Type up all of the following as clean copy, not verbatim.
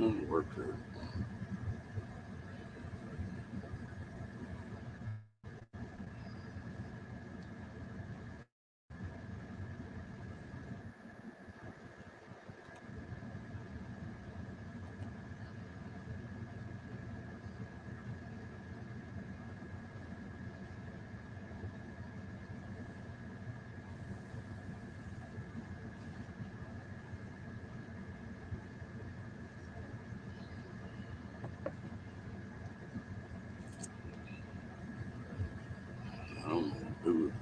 Work here. I don't know what to do with it.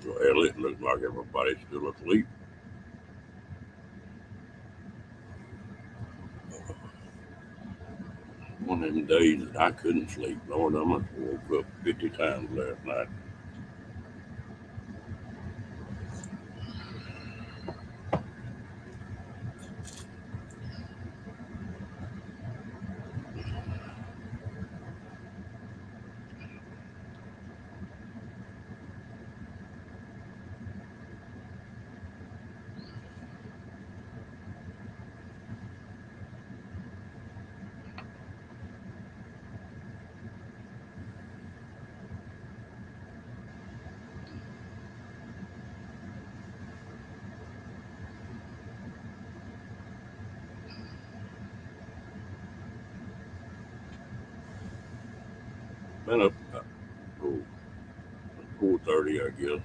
Well, it looks like everybody's still asleep. One of them days that I couldn't sleep. Lord, I must have woke up 50 times last night. Been up about 4:30, I guess.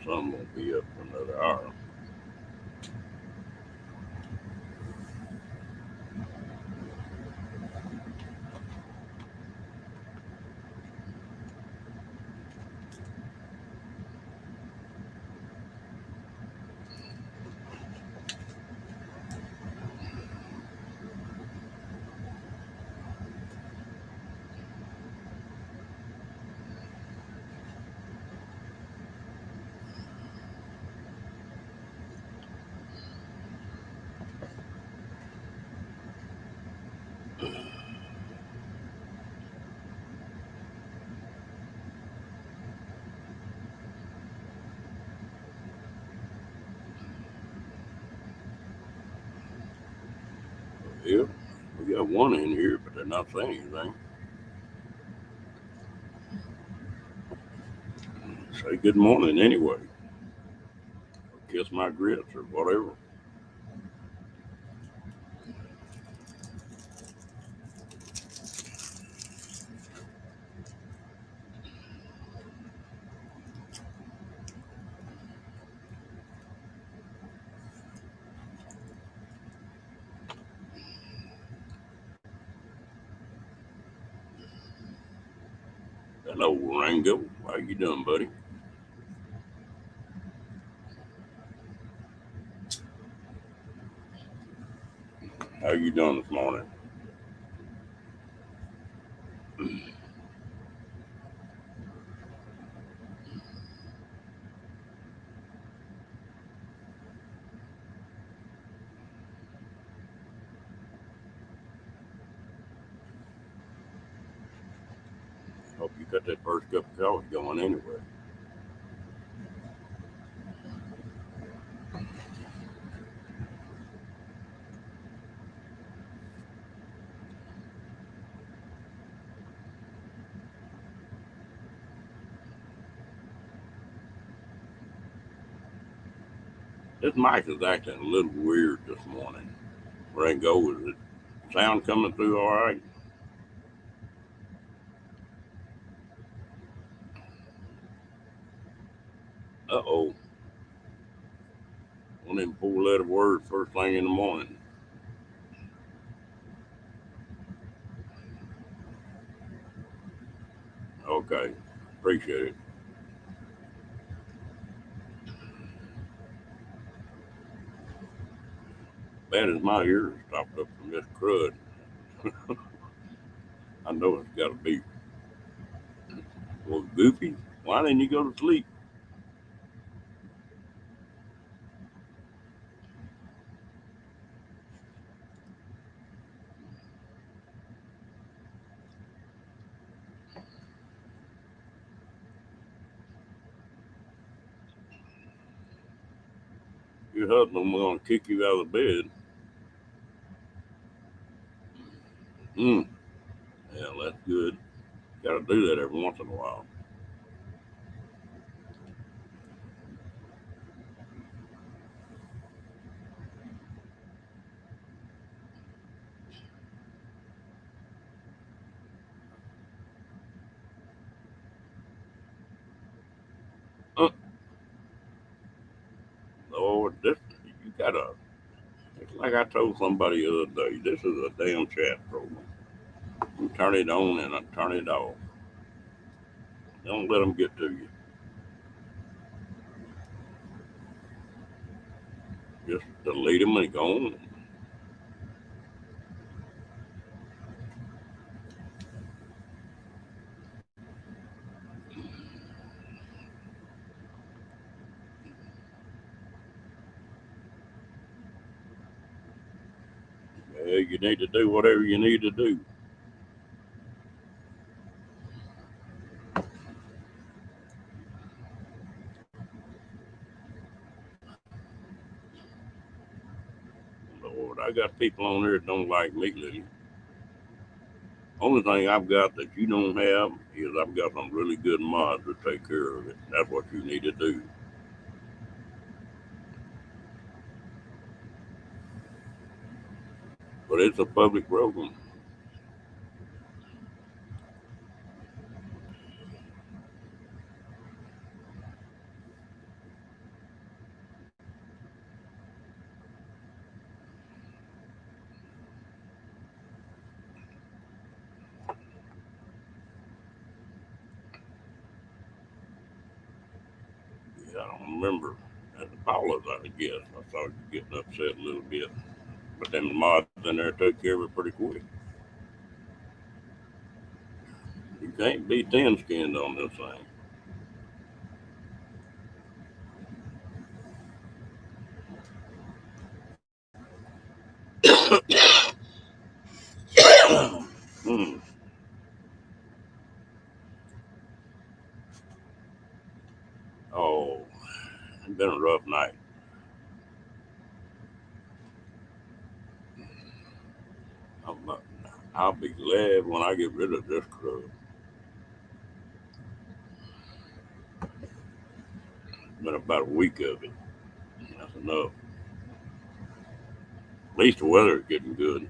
Sun won't be up for another hour. Yeah, we got one in here, but they're not saying anything. Say good morning anyway. Kiss my grits or whatever. Hello, Rango. How you doing, buddy? How you doing this morning? Hope you got that first cup of coffee going anyway. This mic is acting a little weird this morning. Rango, is it sound coming through all right? Uh oh. One of them 4-letter words first thing in the morning. Okay, appreciate it. Bad as my ears stopped up from this crud. I know it's got to be. Well, Goofy, why didn't you go to sleep? Your husband was going to kick you out of the bed. Mm, yeah, that's good. Got to do that every once in a while. Uh, Lord, this you gotta. It's like I told somebody the other day. This is a damn chat program. You turn it on and I turn it off. Don't let them get to you. Just delete them and go on. Well, you need to do whatever you need to do. Lord, I got people on there that don't like me, Lily. Only thing I've got that you don't have is I've got some really good mods to take care of it. That's what you need to do. But it's a public program. Yeah, I don't remember. At the Paula's, I guess. I saw you getting upset a little bit. But them mods in there took care of it pretty quick. You can't be thin skinned on this thing. Hmm. Oh, it's been a rough night. I'm not, I'll be glad when I get rid of this crud. Been about a week of it. That's enough. At least the weather's getting good.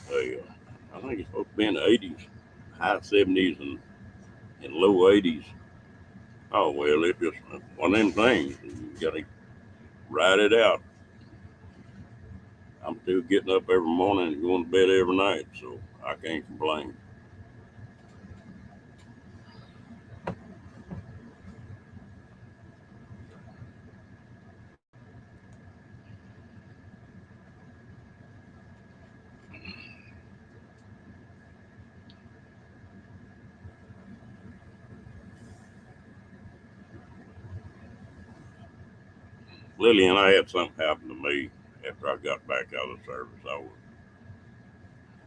Hey, I think it's supposed to be in the 80s, high 70s, and low 80s. Oh, well, it's just one of them things. You got to ride it out. I'm still getting up every morning and going to bed every night, so I can't complain. Lily and I had something happen to me after I got back out of the service. I was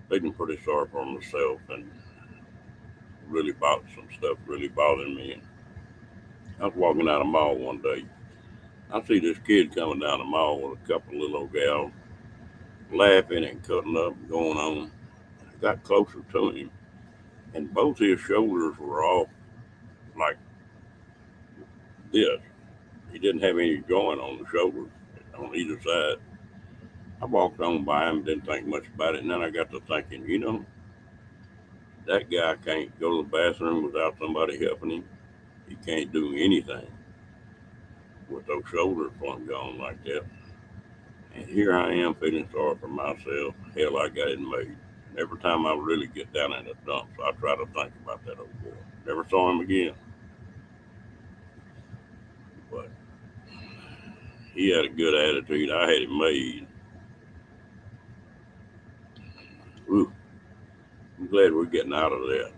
feeling pretty sorry for myself and really about some stuff really bothering me. And I was walking down the mall one day. I see this kid coming down the mall with a couple of little old gals laughing and cutting up and going on. I got closer to him, and both his shoulders were off like this. He didn't have any joint on the shoulders on either side. I walked on by him, didn't think much about it, and then I got to thinking, that guy can't go to the bathroom without somebody helping him. He can't do anything with those shoulders flung gone like that. And here I am feeling sorry for myself. Hell, I got it made. And every time I really get down in the dumps, I try to think about that old boy. Never saw him again, but he had a good attitude. I had it made. Ooh, I'm glad we're getting out of that.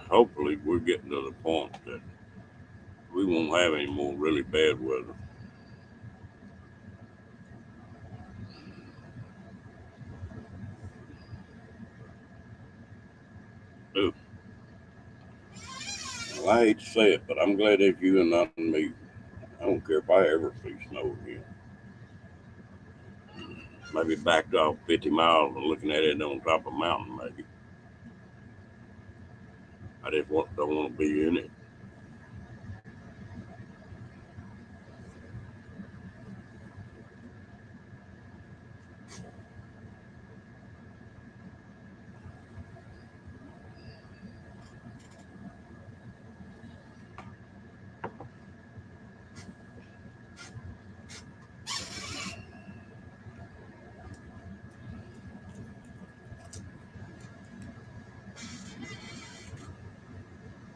Hopefully, we're getting to the point that we won't have any more really bad weather. Ooh, well, I hate to say it, but I'm glad it's you and not me. I don't care if I ever see snow again. Maybe backed off 50 miles and looking at it on top of a mountain, maybe. I just don't want to be in it.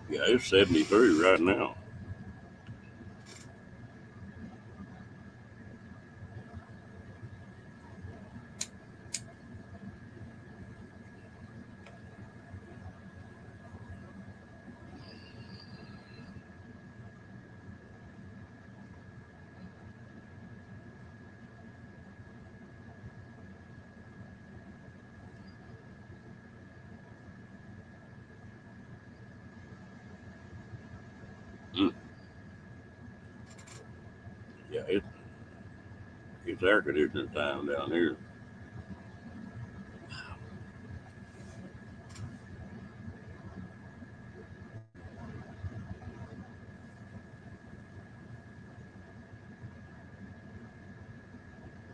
Yeah, it's 73 right now. Mm. Yeah, it's air conditioning time down here.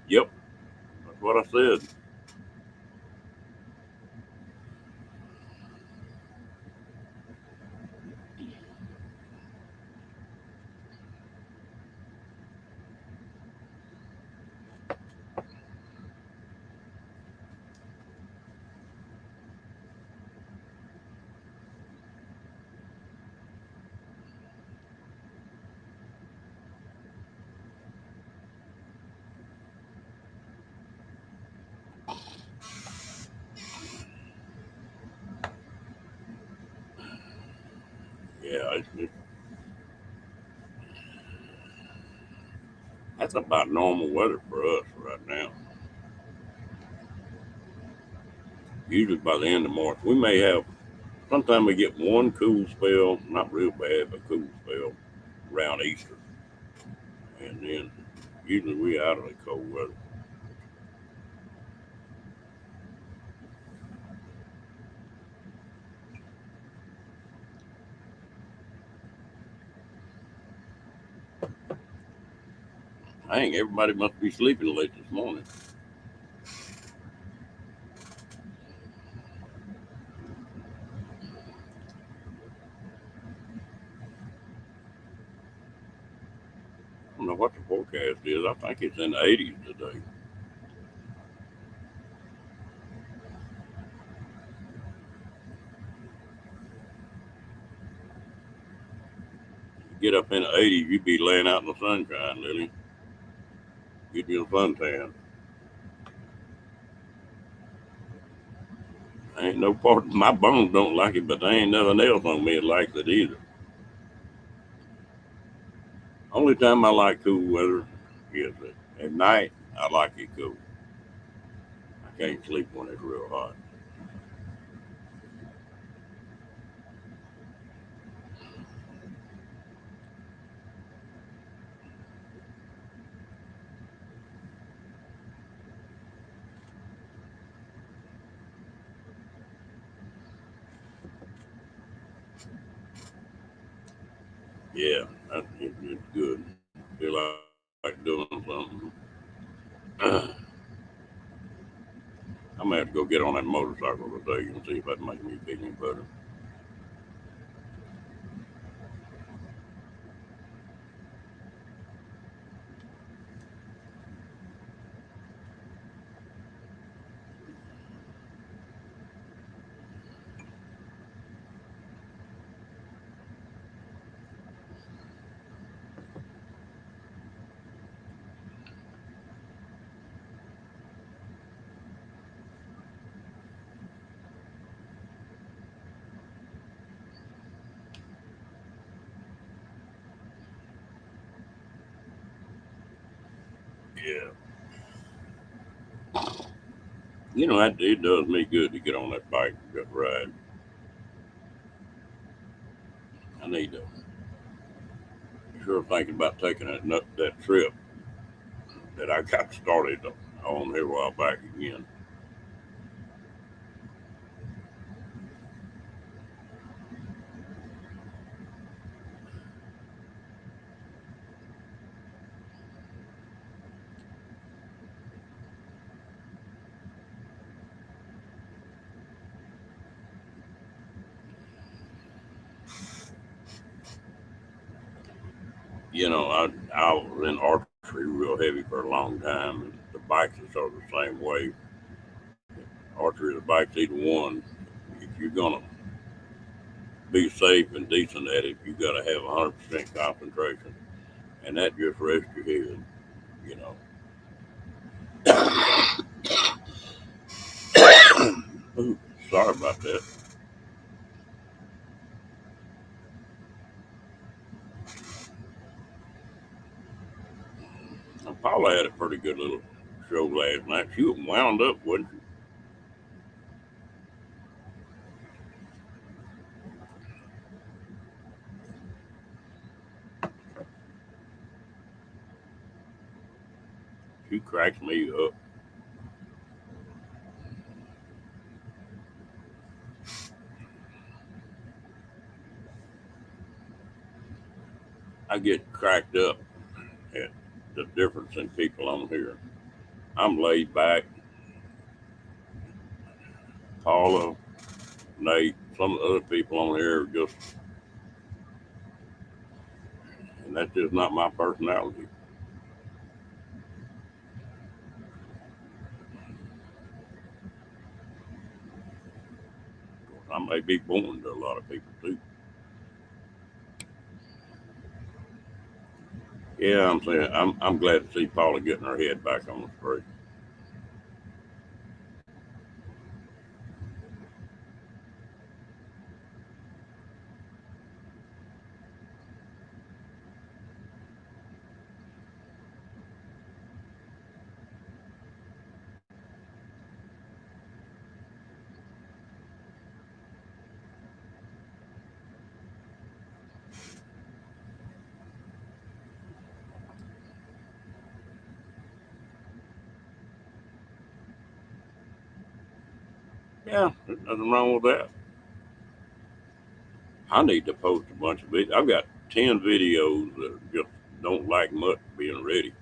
Yep, that's what I said. Yeah, that's about normal weather for us right now. Usually by the end of March, we may have, sometimes we get one cool spell, not real bad, but cool spell around Easter. And then usually we out of the cold weather. Dang, everybody must be sleeping late this morning. I don't know what the forecast is. I think it's in the 80s today. Get up in the 80s, you'd be laying out in the sunshine, Lily. You'd be a suntan. Ain't no part of my bones don't like it, but there ain't nothing else on me that likes it either. Only time I like cool weather is at night. I like it cool. I can't sleep when it's real hot. Yeah, it's good. Feel like doing something. I'm gonna have to go get on that motorcycle today and see if that makes me feel any better. Yeah, that it does me good to get on that bike and just ride. I need to sure thinking about taking that trip that I got started on here a while back again. I was in archery real heavy for a long time, and the bikes are sort of the same way. Archery, the bike's either one. If you're gonna be safe and decent at it, you got to have 100% concentration, and that just rests your head. You know. Ooh, sorry about that. Now, Paula had a pretty good little show last night. She was wound up, wasn't she? She cracks me up. I get cracked up at the difference in people on here. I'm laid back. Paula, Nate, some of the other people on here are just, and that's just not my personality. I may be born to a lot of people too. Yeah, I'm saying I'm glad to see Paula getting her head back on the straight. Yeah, there's nothing wrong with that. I need to post a bunch of videos. I've got 10 videos that just don't like much being ready,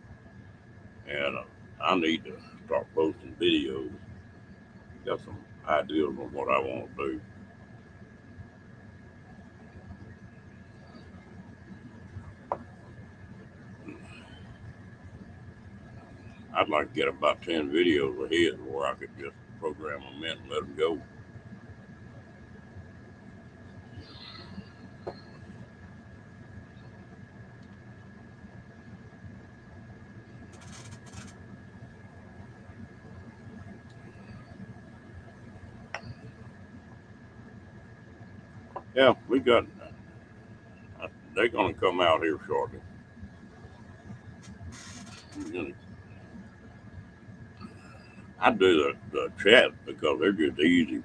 and I need to start posting videos. Got some ideas on what I want to do. I'd like to get about 10 videos ahead where I could just program them in and let them go. Yeah, we got. They're gonna come out here shortly. I do the chat because they're just easy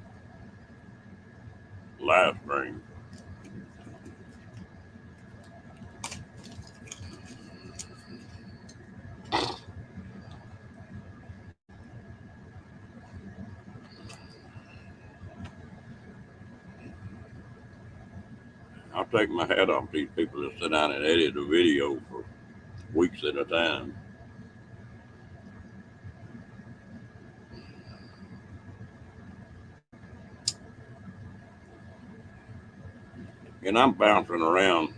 live stream. I take my hat off to these people that sit down and edit a video for weeks at a time. And I'm bouncing around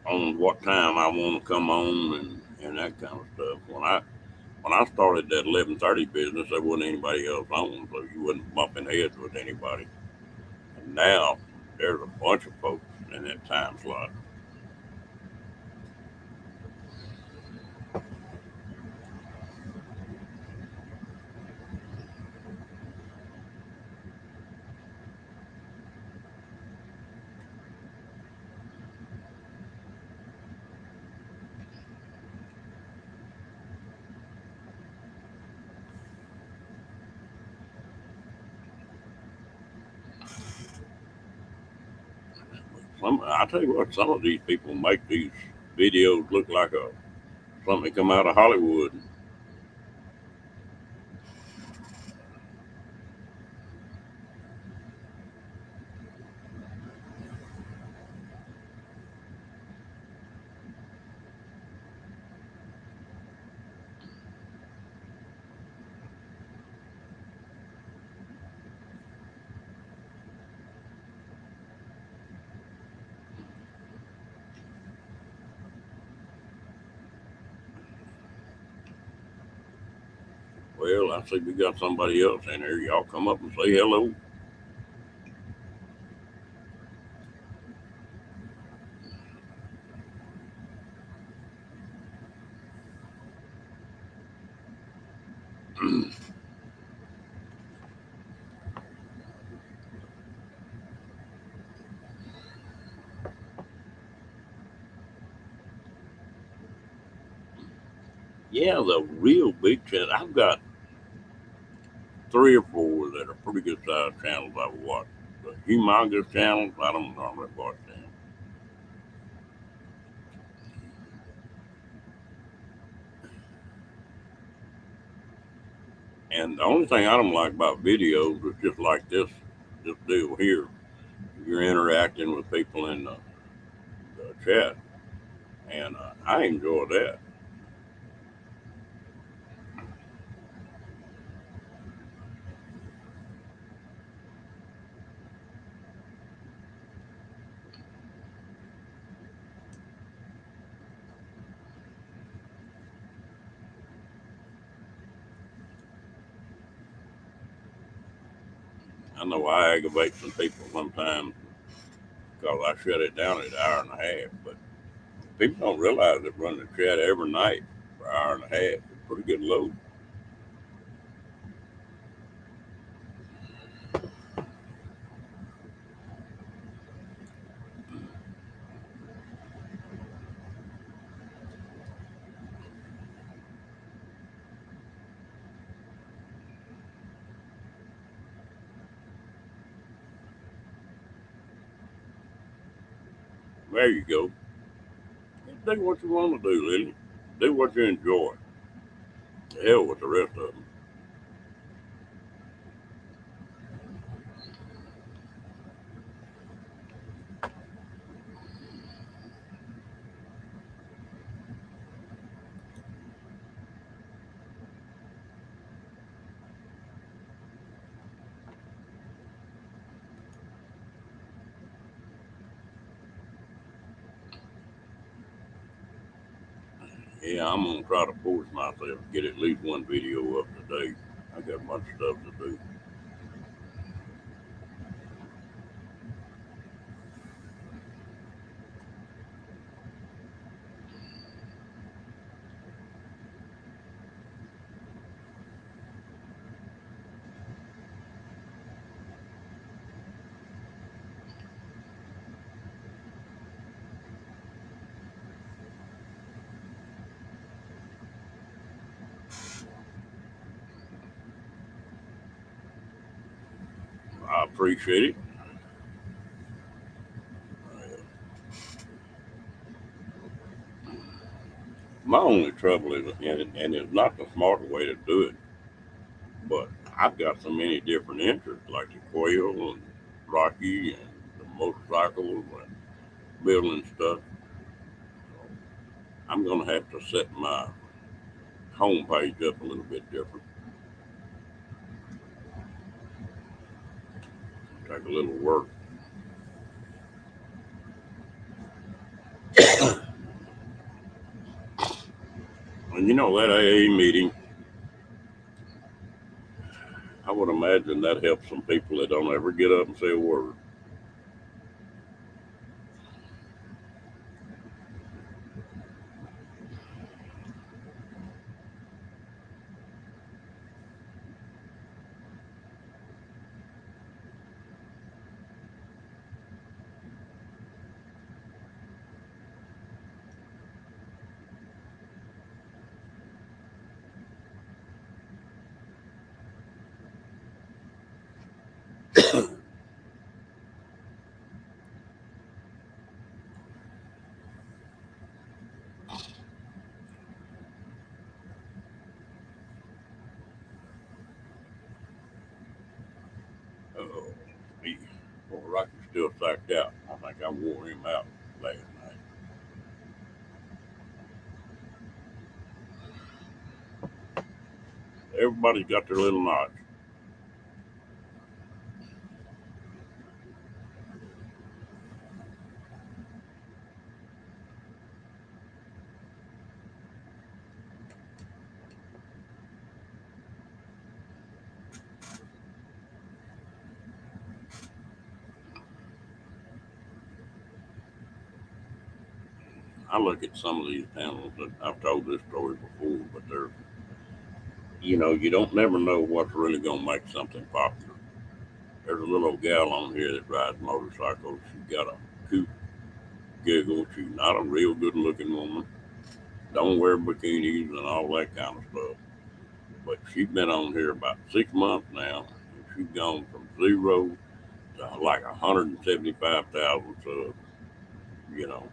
on what time I want to come on and that kind of stuff. When I started that 11:30 business, there wasn't anybody else on, so you wasn't bumping heads with anybody. And now there's a bunch of folks in that time slot. I tell you what, some of these people make these videos look like something come out of Hollywood. Well, I see we got somebody else in here. Y'all come up and say hello. Yeah, the real big channel. I've got 3 or 4 that are pretty good sized channels I watch. The humongous channels, I don't normally watch them. And the only thing I don't like about videos is just like this deal here. You're interacting with people in the chat, and I enjoy that. I know I aggravate some people sometimes because I shut it down at an hour and a half, but people don't realize that running the chat every night for an hour and a half is a pretty good load. There you go. Do what you want to do, Lily. Do what you enjoy. To hell with the rest of them. Yeah, I'm gonna try to force myself to get at least one video up today. I got a bunch of stuff to do. I appreciate it. My only trouble is, and it's not the smarter way to do it, but I've got so many different interests, like the quail and Rocky and the motorcycles and building stuff. So I'm going to have to set my homepage up a little bit different. Take a little work. And that AA meeting, I would imagine that helps some people that don't ever get up and say a word. Oh, me. Well, Rocky's still psyched out. I think I wore him out last night. Everybody's got their little knots. I look at some of these panels that I've told this story before, but you don't never know what's really going to make something popular. There's a little gal on here that rides motorcycles. She's got a coupe giggle. She's not a real good looking woman. Don't wear bikinis and all that kind of stuff. But she's been on here about 6 months now. And she's gone from zero to like 175,000 subs. You know,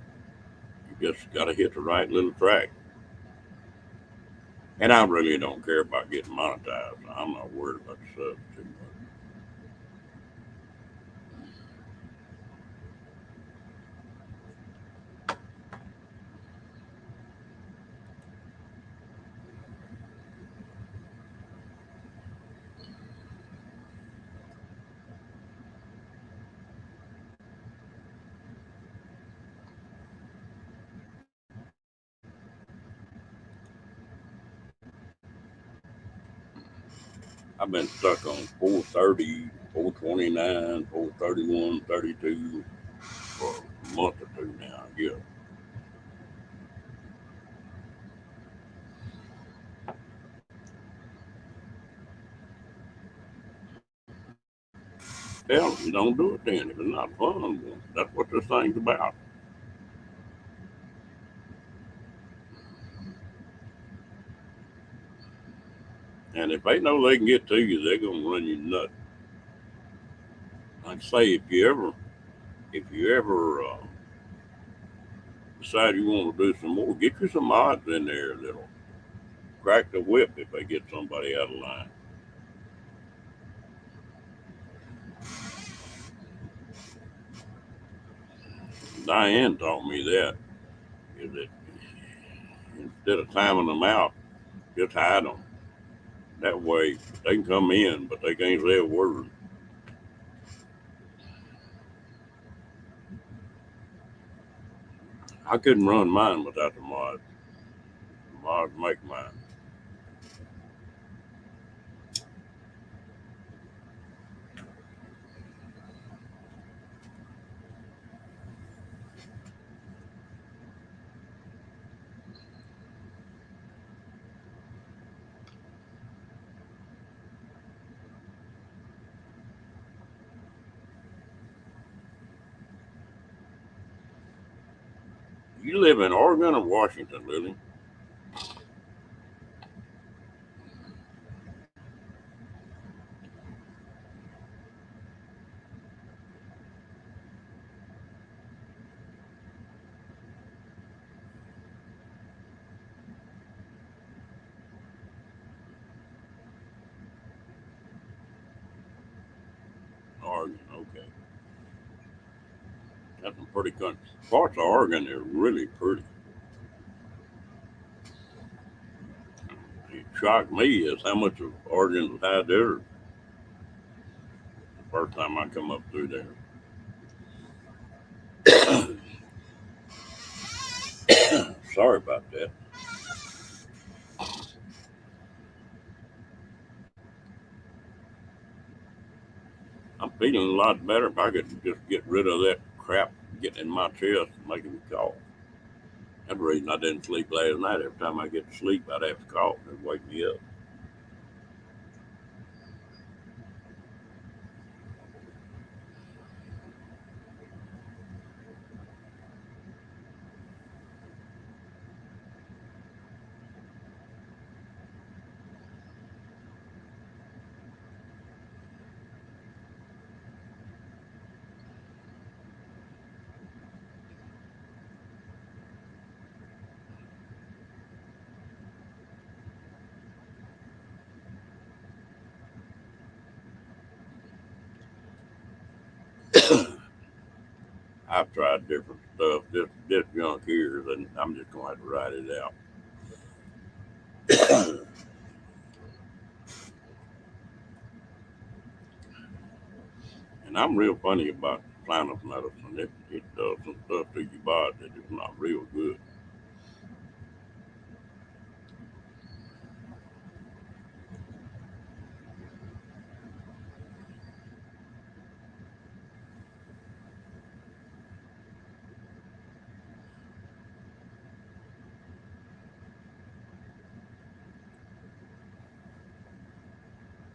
you just got to hit the right little track. And I really don't care about getting monetized. I'm not worried about the subs too much. I've been stuck on 430, 429, 431, 32 for a month or two now. Yeah. Hell, you don't do it then if it's not fun. That's what this thing's about. And if they know they can get to you, they're gonna run you nuts. Like I say, if you ever decide you want to do some more, get you some mods in there that'll crack the whip if they get somebody out of line. Diane taught me that. Is that instead of timing them out, just hide them. That way they can come in, but they can't say a word. I couldn't run mine without the mods. The mods make mine. You live in Oregon or Washington, Lily? Oregon, okay. That's some pretty country. Parts of Oregon are really pretty. It shocked me is how much of Oregon had there the first time I come up through there. Sorry about that. I'm feeling a lot better if I could just get rid of that crap getting in my chest and making me cough. That's the reason I didn't sleep last night. Every time I get to sleep, I'd have to cough and it'd wake me up. I've tried different stuff. This junk here, and I'm just gonna have to write it out. And I'm real funny about plant medicine. It does some stuff to your body that is not real good.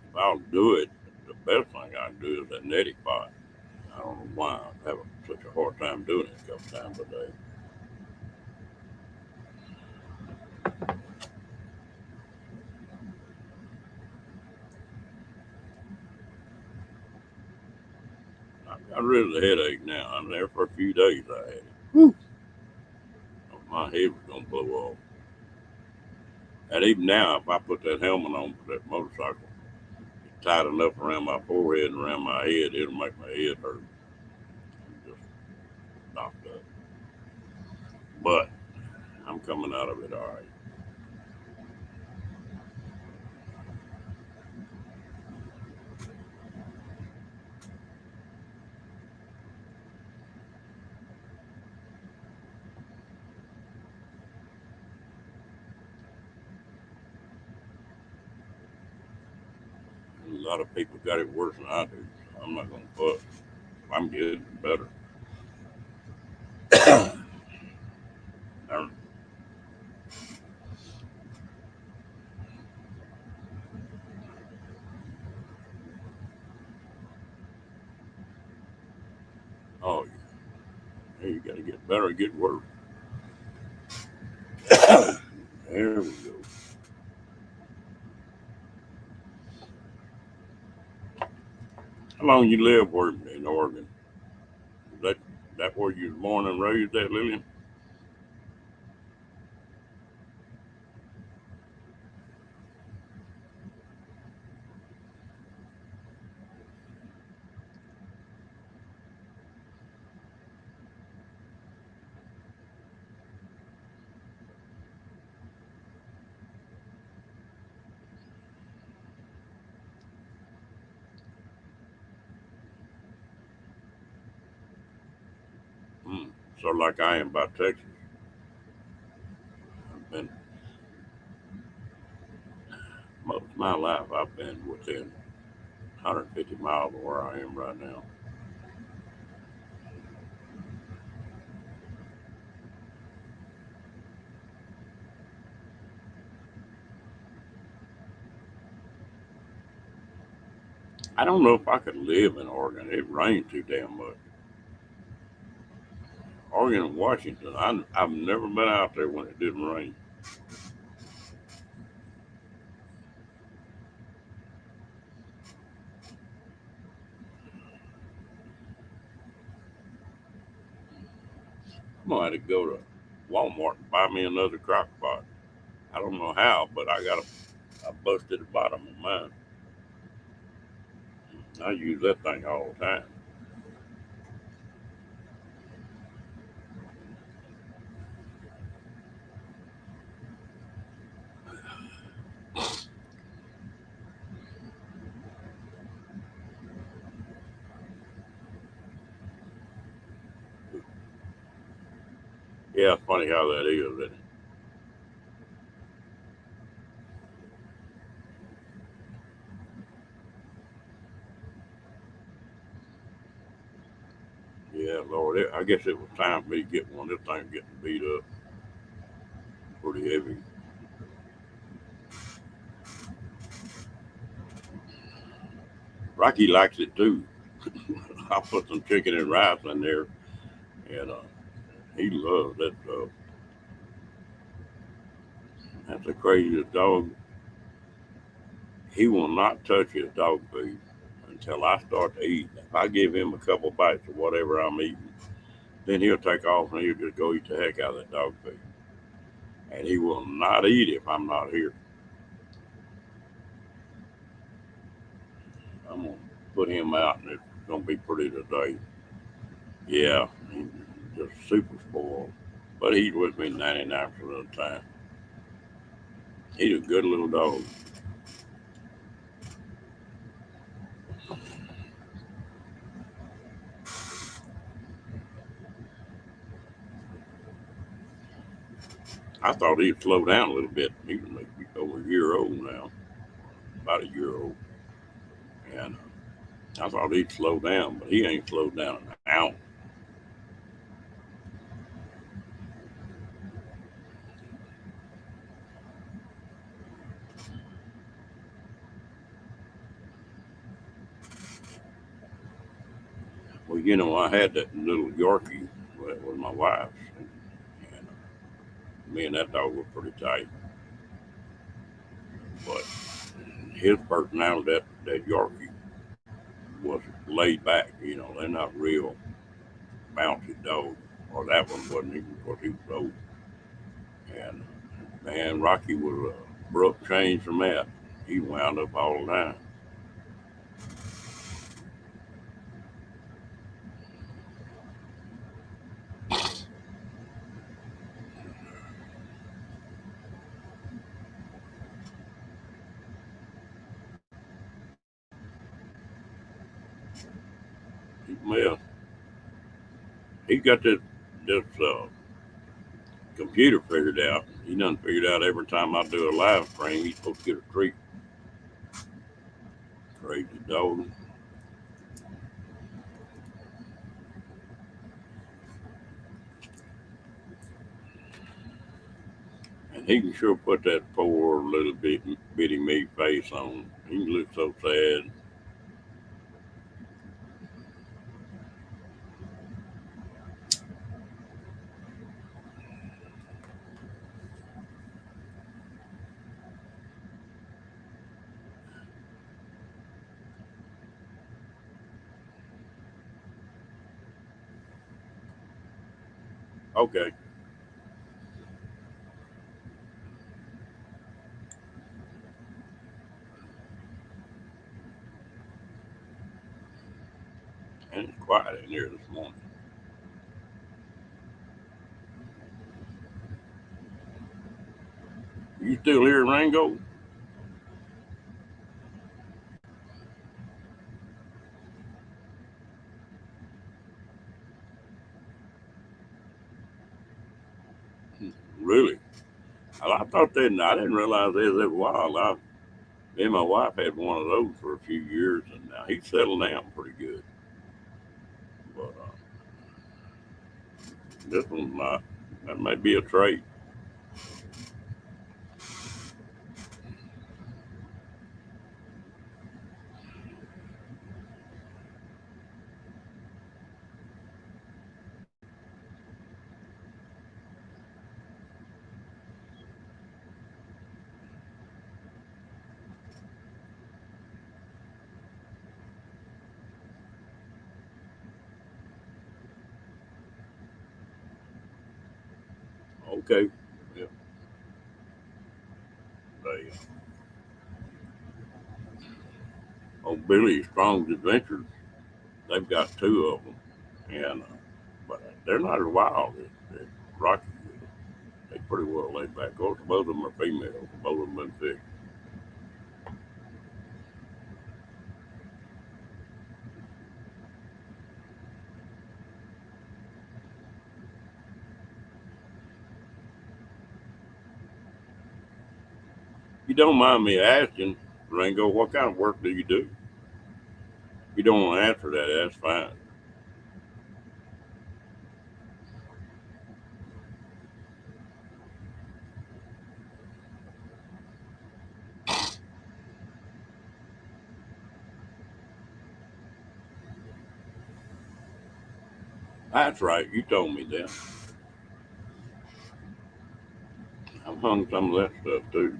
If I'll do it, the best thing I can do is that neti pot. I don't know why I'm having such a hard time doing it a couple times a day. I got rid of the headache now. I'm there for a few days. I had it. Whew. My head was gonna blow off. And even now, if I put that helmet on for that motorcycle, it's tight enough around my forehead and around my head, it'll make my head hurt. I'm just knocked up. But I'm coming out of it all right. A lot of people got it worse than I do. So I'm not gonna fuss. I'm getting better. Um, oh, yeah, you got to get better, get worse. There we go. How long you live working in Oregon? Is that where you was born and raised at, Lillian? Mm. So like I am by Texas. I've been most of my life. I've been within 150 miles of where I am right now. I don't know if I could live in Oregon. It rains too damn much. Oregon and Washington. I've never been out there when it didn't rain. I'm gonna have to go to Walmart and buy me another crock pot. I don't know how, but I busted the bottom of mine. I use that thing all the time. Yeah, it's funny how that is, isn't it? Yeah, Lord, I guess it was time for me to get one. This thing getting beat up pretty heavy. Rocky likes it too. I put some chicken and rice in there, and he loves that stuff. That's the craziest dog. He will not touch his dog food until I start to eat. If I give him a couple bites of whatever I'm eating, then he'll take off and he'll just go eat the heck out of that dog food. And he will not eat if I'm not here. I'm gonna put him out, and it's gonna be pretty today. Yeah, he's just super spoiled, but he's with me 99% of the time. He's a good little dog. I thought he'd slow down a little bit. He's maybe over a year old now, about a year old, and I thought he'd slow down, but he ain't slowed down an ounce. Well, I had that little Yorkie with my wife, and me and that dog were pretty tight. But his personality, that Yorkie, was laid back. They're not real bouncy dogs, or that one wasn't even because he was old. And man, Rocky was a abrupt change from that. He wound up all the time. Well, he got this computer figured out. He done figured out every time I do a live stream, he's supposed to get a treat. Crazy dog. And he can sure put that poor little bitty me face on. He looks so sad. Okay, and it's quiet in here this morning. You still here, Rango? Really? I thought they. I didn't realize they was that wild. Me and my wife had one of those for a few years, and now he's settled down pretty good. But this one's not. That may be a trait. Okay. Yeah. They, on Billy Strong's Adventures, they've got two of them, and but they're not as wild as Rocky is. They pretty well laid back. Of course, both of them are females. Both of them been fixed. don't mind me asking, Ringo, what kind of work do you do? If you don't want to answer that, that's fine. That's right. You told me that. I've hung some of that stuff too.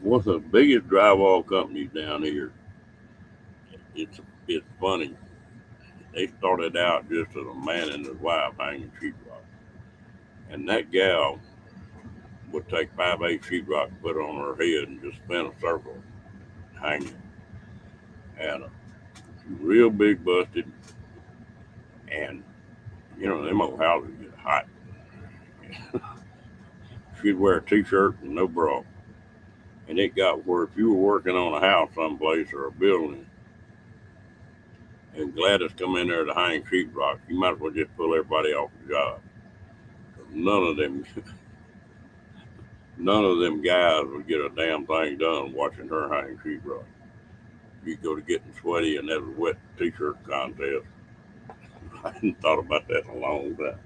What's the biggest drywall companies down here? It's funny. They started out just as a man and his wife hanging sheetrock, and that gal would take 5/8 sheetrock, put it on her head, and just spin a circle hanging. And real big busted, and them old houses get hot. She'd wear a t-shirt and no bra, and it got where if you were working on a house someplace or a building, and Gladys come in there to hang sheetrock, you might as well just pull everybody off the job. None of them, none of them guys would get a damn thing done watching her hang sheetrock. You go to getting sweaty and have a wet t-shirt contest. I hadn't thought about that in a long time.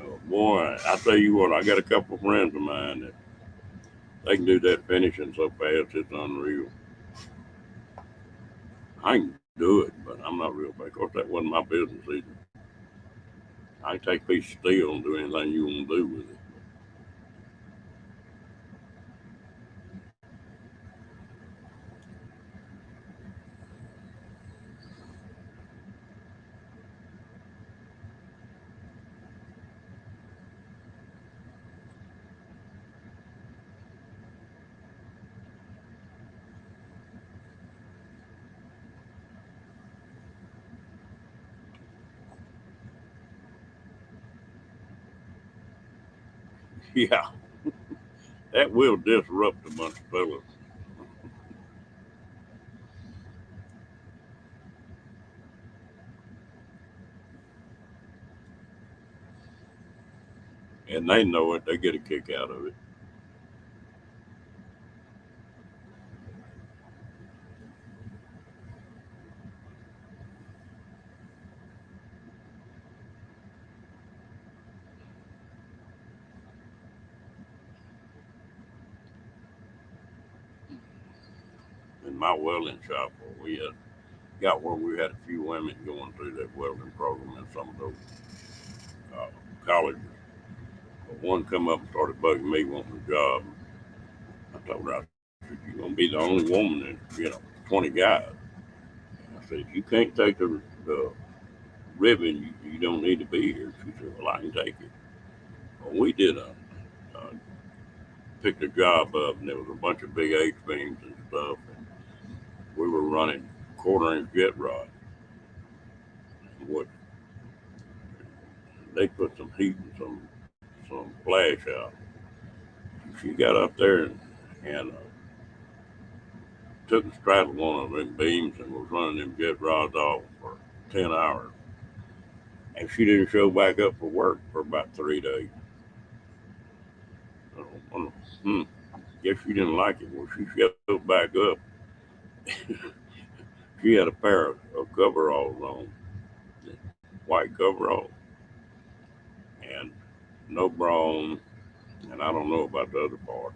Oh, boy, I tell you what, I got a couple of friends of mine that they can do that finishing so fast it's unreal. I can do it, but I'm not real bad. Of course, that wasn't my business either. I can take a piece of steel and do anything you want to do with it. Yeah, that will disrupt a bunch of fellas. And they know it. They get a kick out of it. In my welding shop, where we had got where we had a few women going through that welding program in some of those uh, colleges. But one come up and started bugging me wanting a job. I told her, I said, "You're gonna be the only woman in 20 guys." I said, "If you can't take the ribbon, you don't need to be here." She said, "Well, I can take it." Well, we did uh, picked a job up, and there was a bunch of big H beams and stuff, and we were running quarter-inch jet rod. What they put some heat and some flash out. She got up there and took and straddled one of them beams and was running them jet rods off for 10 hours. And she didn't show back up for work for about 3 days. So, hmm, guess she didn't like it. Well, she showed back up. She had a pair of coveralls on, white coveralls, and no bra on, and I don't know about the other part.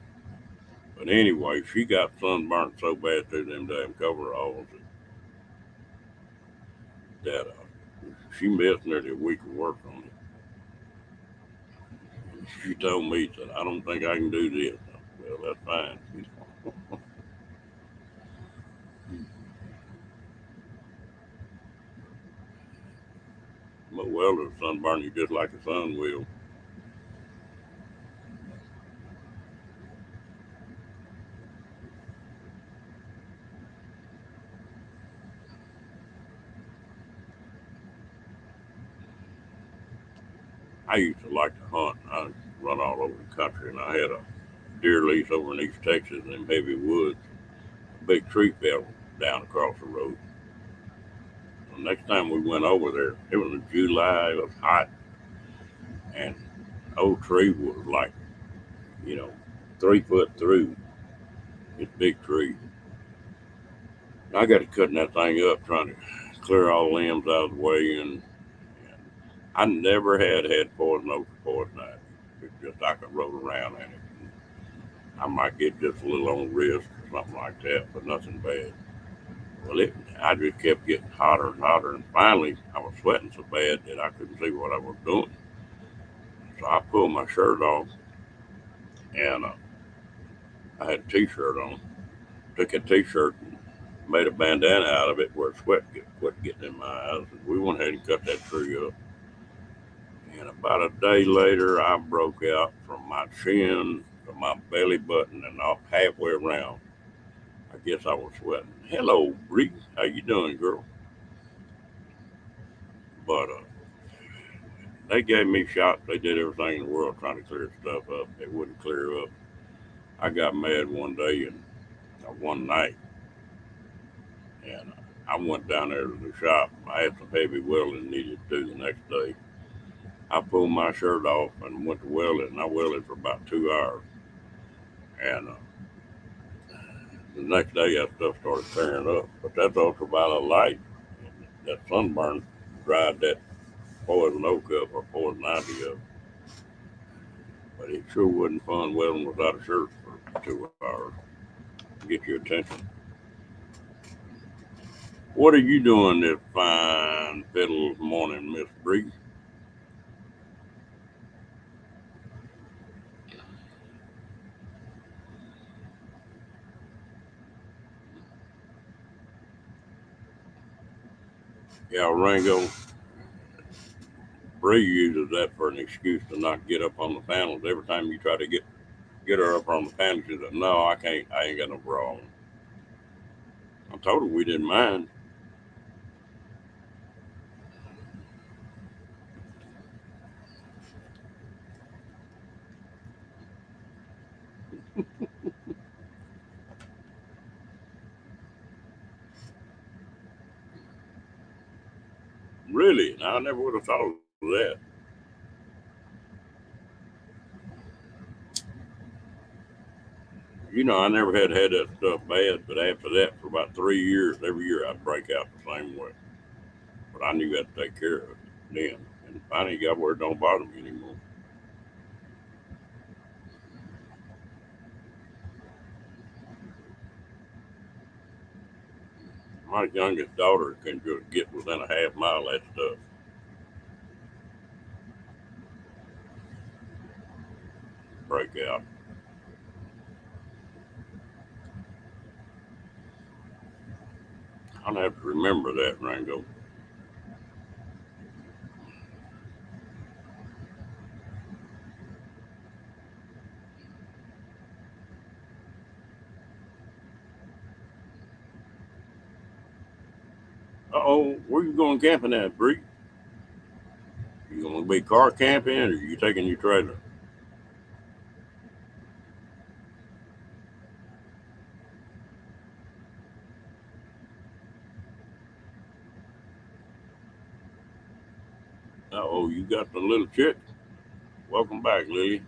But anyway, she got sunburnt so bad through them damn coveralls that she missed nearly a week of work on it. She told me, said, "I don't think I can do this." Well, that's fine. But welder sunburn you just like a sun will. I used to like to hunt. I run all over the country, and I had deer lease over in East Texas in them heavy woods. A big tree fell down across the road. The next time we went over there, it was in July. It was hot, and the old tree was like, you know, 3 foot through. It's a big tree. I got to cutting that thing up, trying to clear all the limbs out of the way, and I never had poison oak or poison ivy. It's just I could roll around in it. I might get just a little on the wrist or something like that, but nothing bad. Well, I just kept getting hotter and hotter, and finally I was sweating so bad that I couldn't see what I was doing. So I pulled my shirt off, and I had a t-shirt on. Took a t-shirt and made a bandana out of it where sweat quit getting in my eyes. And we went ahead and cut that tree up. And about a day later, I broke out from my chin to my belly button and off halfway around. I guess I was sweating. Hello, Bree. How you doing, girl? But they gave me shots. They did everything in the world trying to clear stuff up. It wouldn't clear up. I got mad one day and one night, and I went down there to the shop. I had some heavy welding needed to do the next day. I pulled my shirt off and went to weld it, and I welded for about 2 hours. And the next day, that stuff started tearing up. But that's ultraviolet light. That sunburn dried that poison oak up or poison ivy up. But it sure wasn't fun welding without a shirt for 2 hours to get your attention. What are you doing this fine fiddle morning, Miss Bree? Yeah, Rango, Bree uses that for an excuse to not get up on the panels. Every time you try to get her up on the panels, she said, "No, I can't. I ain't got no bra on." I told her we didn't mind. Really, I never would have thought of that. I never had that stuff bad, but after that, for about 3 years, every year I'd break out the same way. But I knew I had to take care of it then. And finally got where it don't bother me anymore. My youngest daughter can just get within a half mile of that stuff, break out. I'll have to remember that, Rango. Uh-oh, where you going camping at, Bree? You gonna be car camping or you taking your trailer? Uh-oh, you got the little chick? Welcome back, Lily.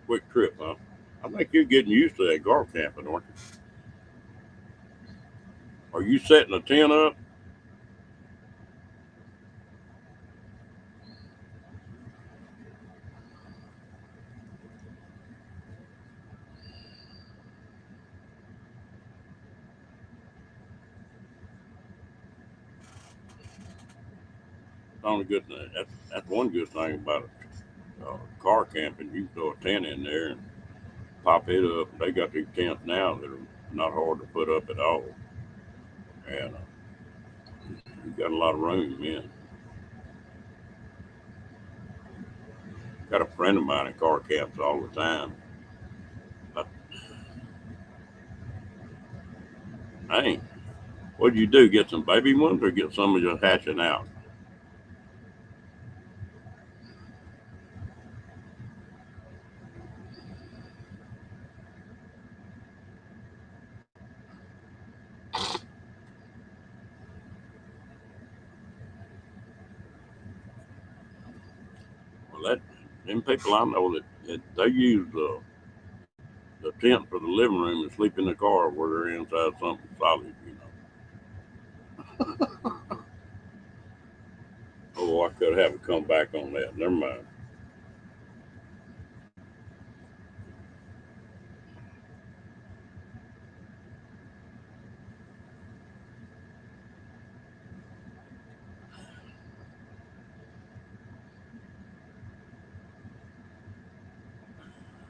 Quick trip, huh? I think you're getting used to that car camping, aren't you? Are you setting a tent up? It's only good thing. That's one good thing about it. Car camping, you can throw a tent in there and pop it up. They got these tents now that are not hard to put up at all, and you got a lot of room in. Got a friend of mine in car camps all the time. But, hey, what'd you do? Get some baby ones or get some of just hatching out? Well, them people I know that they use the tent for the living room and sleep in the car where they're inside something solid, you know. Oh, I could have come back on that. Never mind.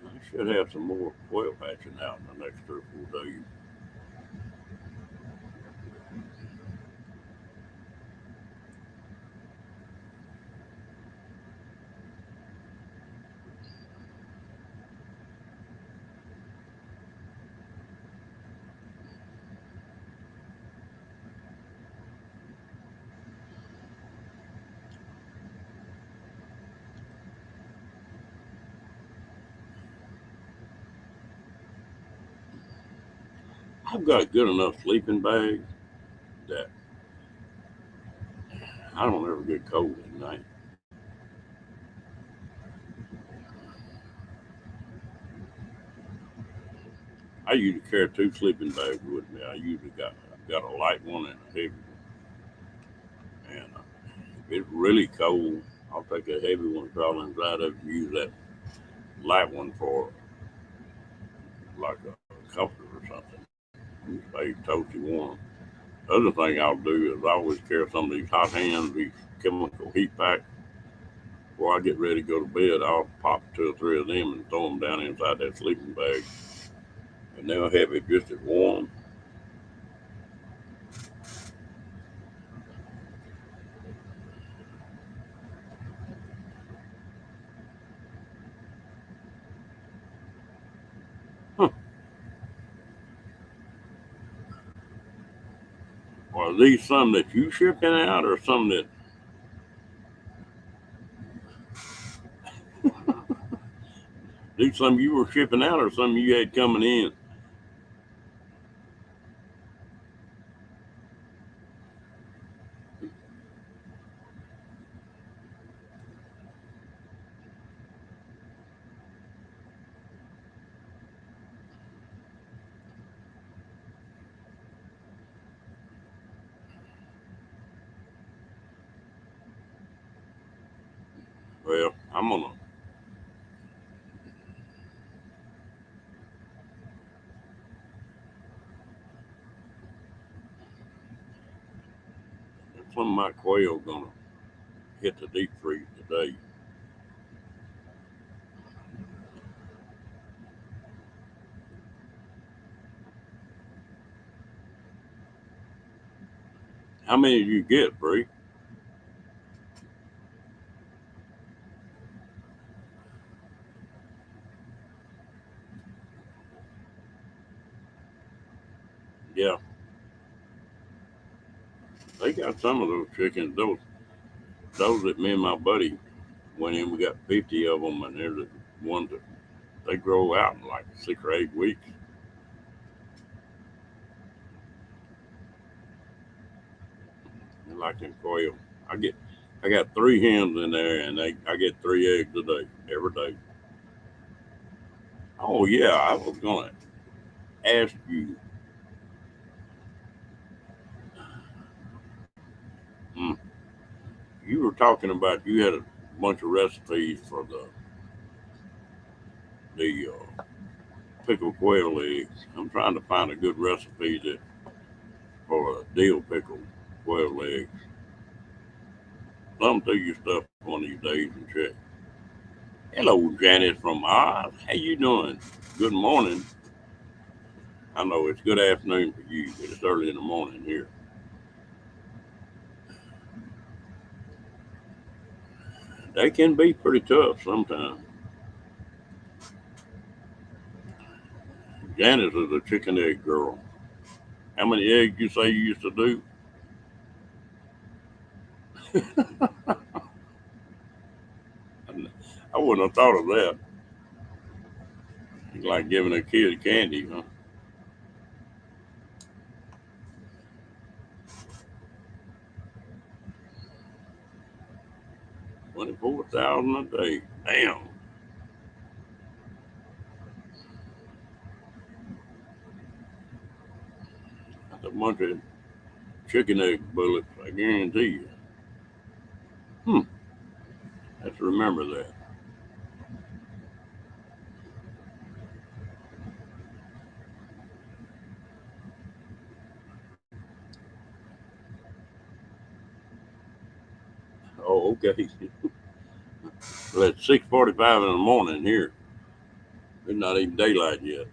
I should have some more quail hatching out in the next 3 or 4 days. I've got a good enough sleeping bag that I don't ever get cold at night. I usually carry 2 sleeping bags with me. I've got a light one and a heavy one. And if it's really cold, I'll take a heavy one, crawl inside of it, and use that light one for like a comforter or something. Stay toasty warm. The other thing I'll do is I always carry some of these hot hands, these chemical heat packs. Before I get ready to go to bed, I'll pop 2 or 3 of them and throw them down inside that sleeping bag, and they'll have it just as warm. Huh. Are these some that you shipping out, or some that these some you were shipping out, or some you had coming in? Well, I'm gonna some of my quail gonna hit the deep freeze today. How many do you get, Bree? Yeah, they got some of those chickens. Those that me and my buddy went in, we got 50 of them, and they're the ones that they grow out in like 6 or 8 weeks. They're like them quail. I get, I got 3 hens in there, and I get 3 eggs a day, every day. Oh yeah, I was gonna ask you. Hmm, you were talking about you had a bunch of recipes for the pickled quail eggs. I'm trying to find a good recipe that for a dill pickled quail eggs. Some to your stuff one of these days and check. Hello, Janice from Oz. How you doing? Good morning. I know it's good afternoon for you, but it's early in the morning here. They can be pretty tough sometimes. Janice is a chicken egg girl. How many eggs you say you used to do? I wouldn't have thought of that. It's like giving a kid candy, huh? 24,000 a day. Damn. That's a bunch of chicken egg bullets, I guarantee you. Hmm. Let's remember that. Oh, okay. Well, it's 6:45 in the morning here. It's not even daylight yet.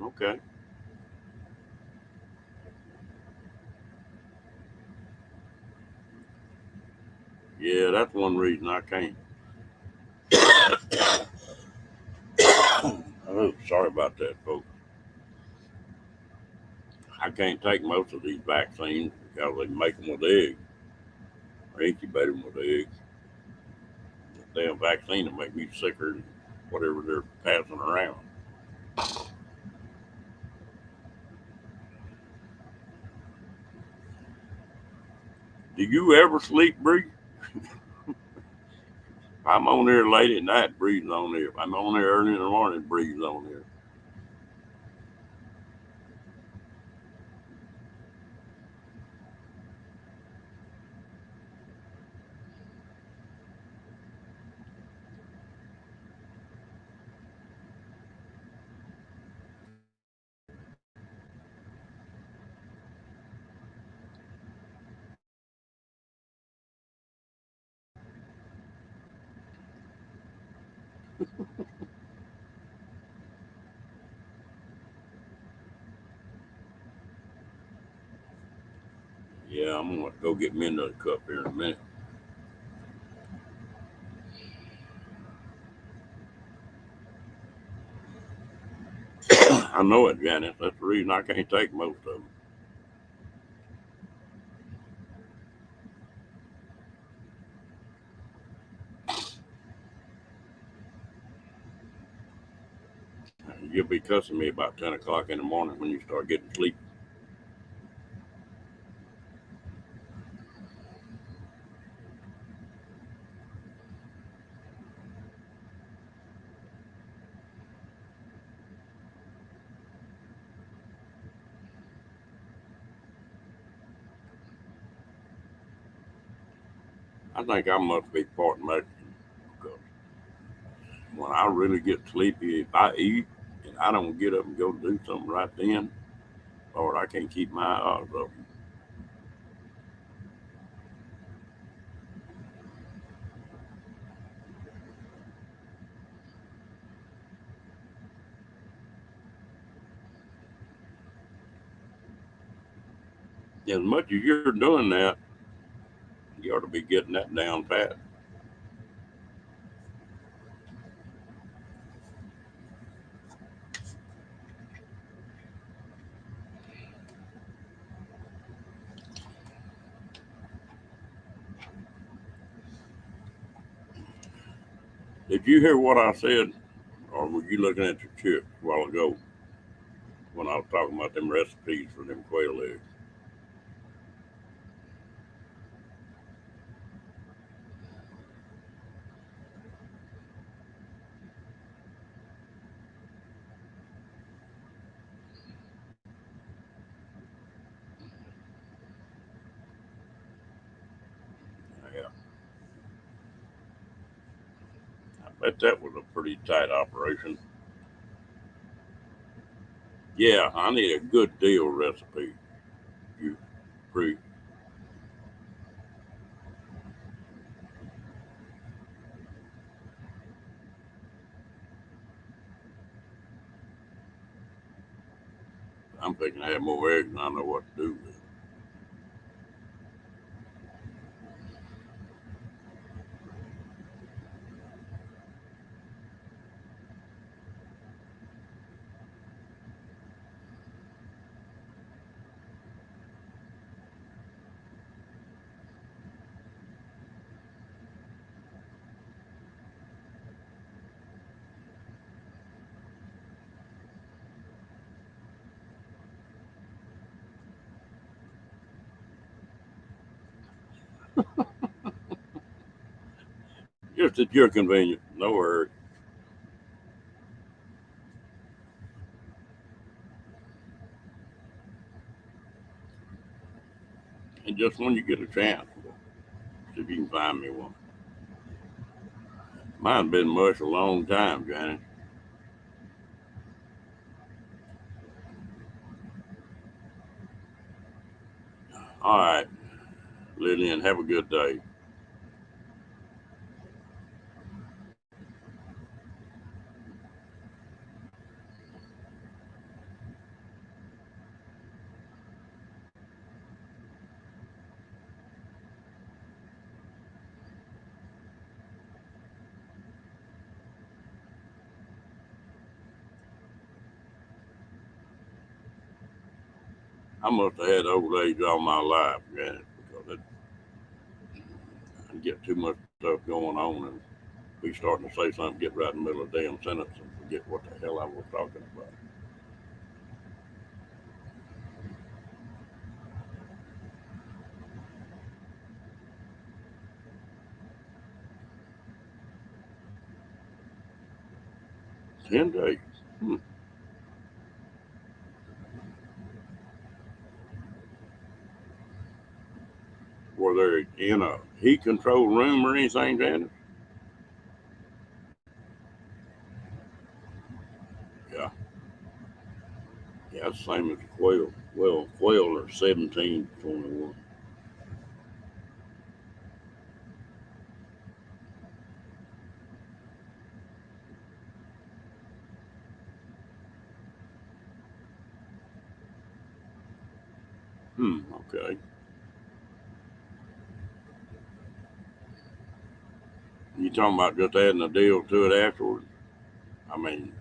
Okay. Yeah, that's one reason I can't. Oh, sorry about that, folks. I can't take most of these vaccines because they make them with eggs or incubate them with eggs. The damn vaccine will make me sicker than whatever they're passing around. Do you ever sleep, Bree? I'm on there late at night, Bree's on there. If I'm on there early in the morning, Bree's on there. Yeah, I'm gonna go get me another cup here in a minute. I know it, Janice. That's the reason I can't take most of them. You'll be cussing me about 10 o'clock in the morning when you start getting sleep. I think I must be part Mexican because when I really get sleepy, if I eat and I don't get up and go do something right then, Lord, I can't keep my eyes open. As much as you're doing that, you ought to be getting that down pat. Did you hear what I said, or were you looking at your chips a while ago when I was talking about them recipes for them quail eggs? Yeah, I bet that was a pretty tight operation. Yeah, I need a good deal recipe. You free. I'm picking to have more eggs than I know what to do with. Just at your convenience. No hurry. And just when you get a chance, see if you can find me one. Mine's been mush a long time, Janet. All right, Lillian, have a good day. I must have had old age all my life, Janet, because I get too much stuff going on and be starting to say something, get right in the middle of a damn sentence and forget what the hell I was talking about. 10 days. Hmm. Were they in a heat controlled room or anything, Janet? Yeah. Yeah, it's the same as quail. Well, quail are 17 to 21. Okay. You talking about just adding a deal to it afterwards? I mean,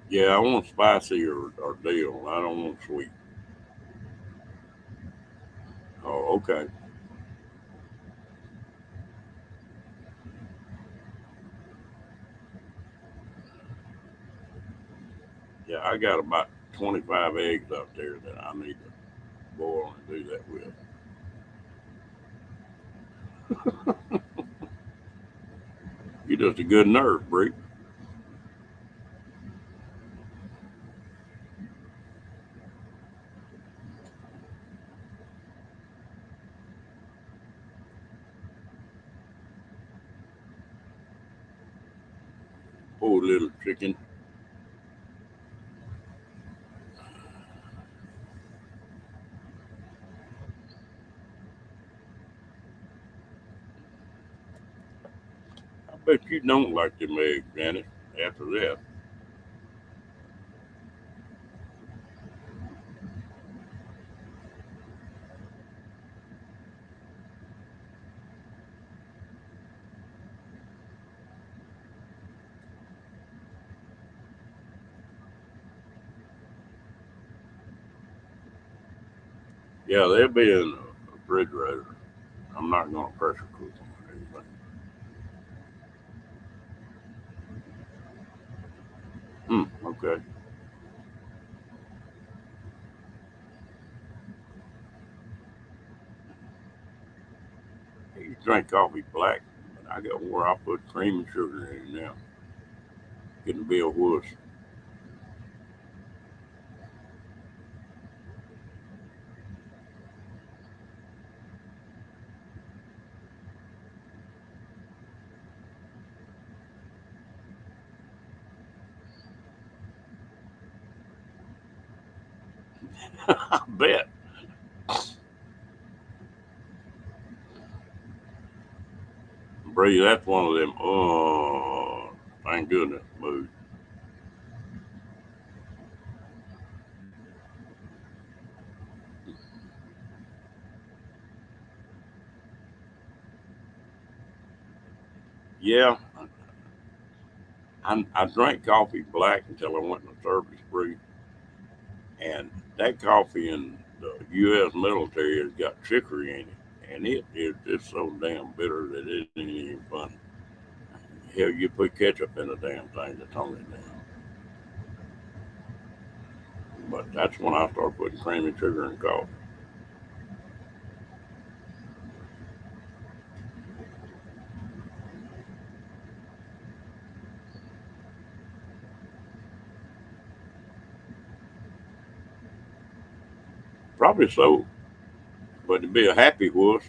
yeah, I want spicy or deal. I don't want sweet. Oh, okay. Yeah, I got about 25 eggs out there that I need to boil and do that with. You're just a good nurse, Bree. Poor little chicken. I bet you don't like them eggs, Janet, after that. Yeah, they'll be in the refrigerator. I'm not going to pressure cook them or anything. Okay. You drink coffee black, but I got where I put cream and sugar in it now. Getting to be a wuss. I bet. Bree, that's one of them. Oh, thank goodness, mood. Yeah, I drank coffee black until I went in the service brew, and that coffee in the U.S. military has got chicory in it, and it is just so damn bitter that it ain't even funny. Hell, you put ketchup in the damn thing to tone it down. But that's when I started putting cream and sugar in coffee. Probably so, but to be a happy wuss,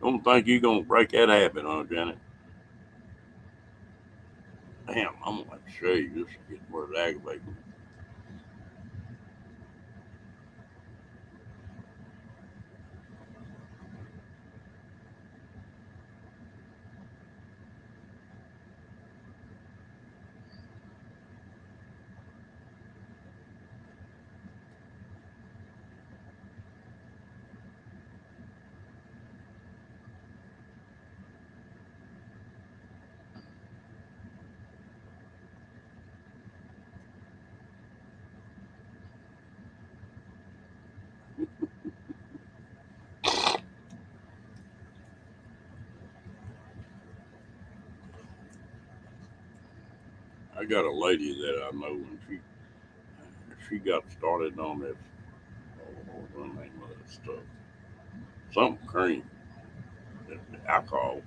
don't think you gonna break that habit, huh, Janet? Damn, I'm gonna have to show you this to get more aggravating. I got a lady that I know, and she got started on this. Oh, what's the name of that stuff? Something cream, alcohol.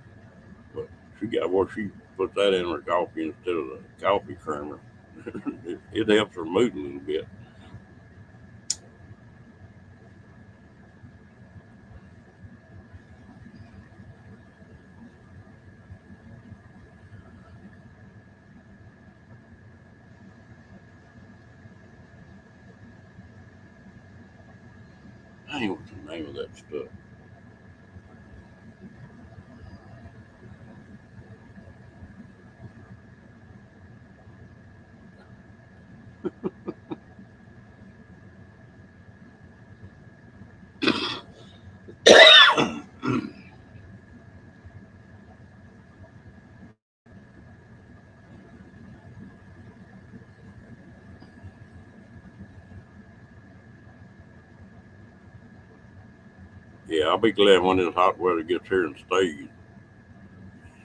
But she got where she puts that in her coffee instead of the coffee creamer. It helps her mood a little bit. Dang, what's the name of that stuff? Yeah, I'll be glad when this hot weather gets here and stays.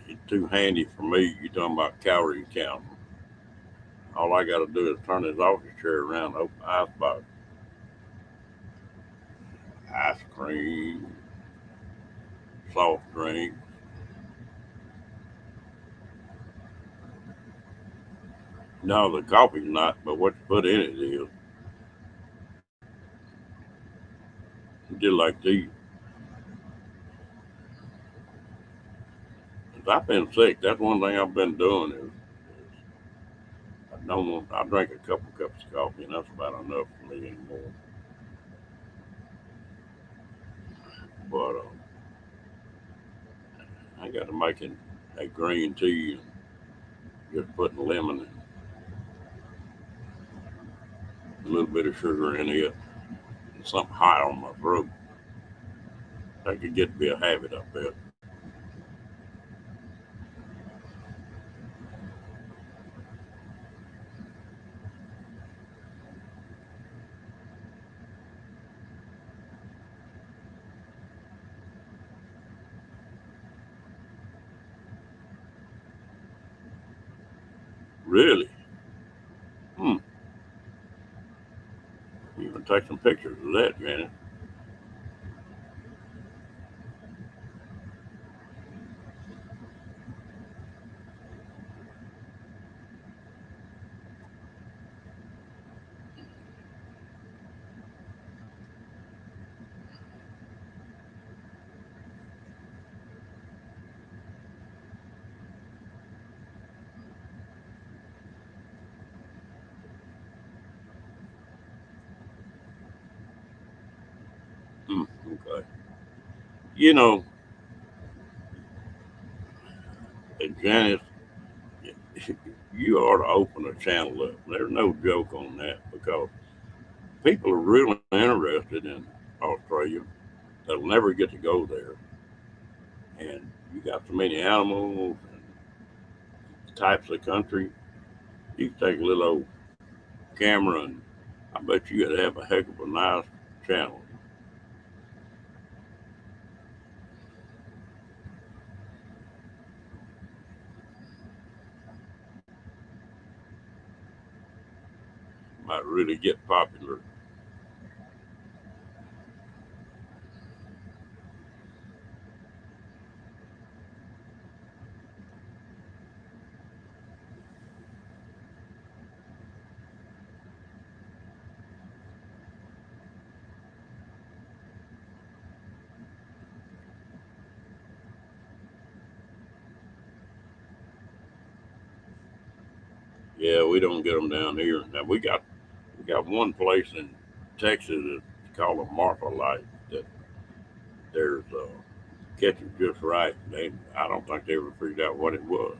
It's too handy for me. You talking about calorie counting? All I got to do is turn this office chair around, open the ice box, ice cream, soft drink. No, the coffee's not, but what you put in it is. Just like these. Since I've been sick, that's one thing I've been doing is I don't want. I drink a couple cups of coffee, and that's about enough for me anymore. But I got to make it a green tea and just putting lemon and a little bit of sugar in it, and something hot on my throat. That could get to be a habit, I bet. Really? Hmm. You can take some pictures of that, Janet. Okay. You know, Janice, you ought to open a channel up. There's no joke on that because people are really interested in Australia. They'll never get to go there. And you got so many animals and types of country. You can take a little old camera and I bet you could have a heck of a nice channel. Might really get popular. Yeah, we don't get them down here. Now we got one place in Texas that's called a Marfa Light that there's catches just right. I don't think they ever figured out what it was.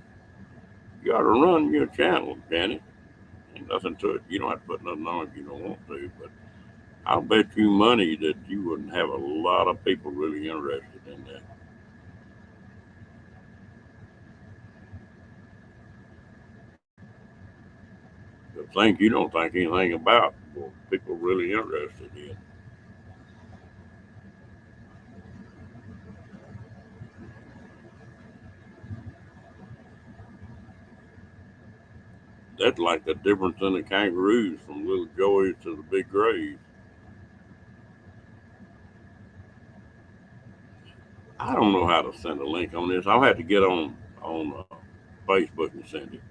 You ought to run your channel, Janet. Ain't nothing to it. You don't have to put nothing on if you don't want to, but I'll bet you money that you wouldn't have a lot of people really interested in that. The things you don't think anything about, well, people really interested in. That's like the difference in the kangaroos from little joeys to the big grays. I don't know how to send a link on this. I'll have to get on Facebook and send it.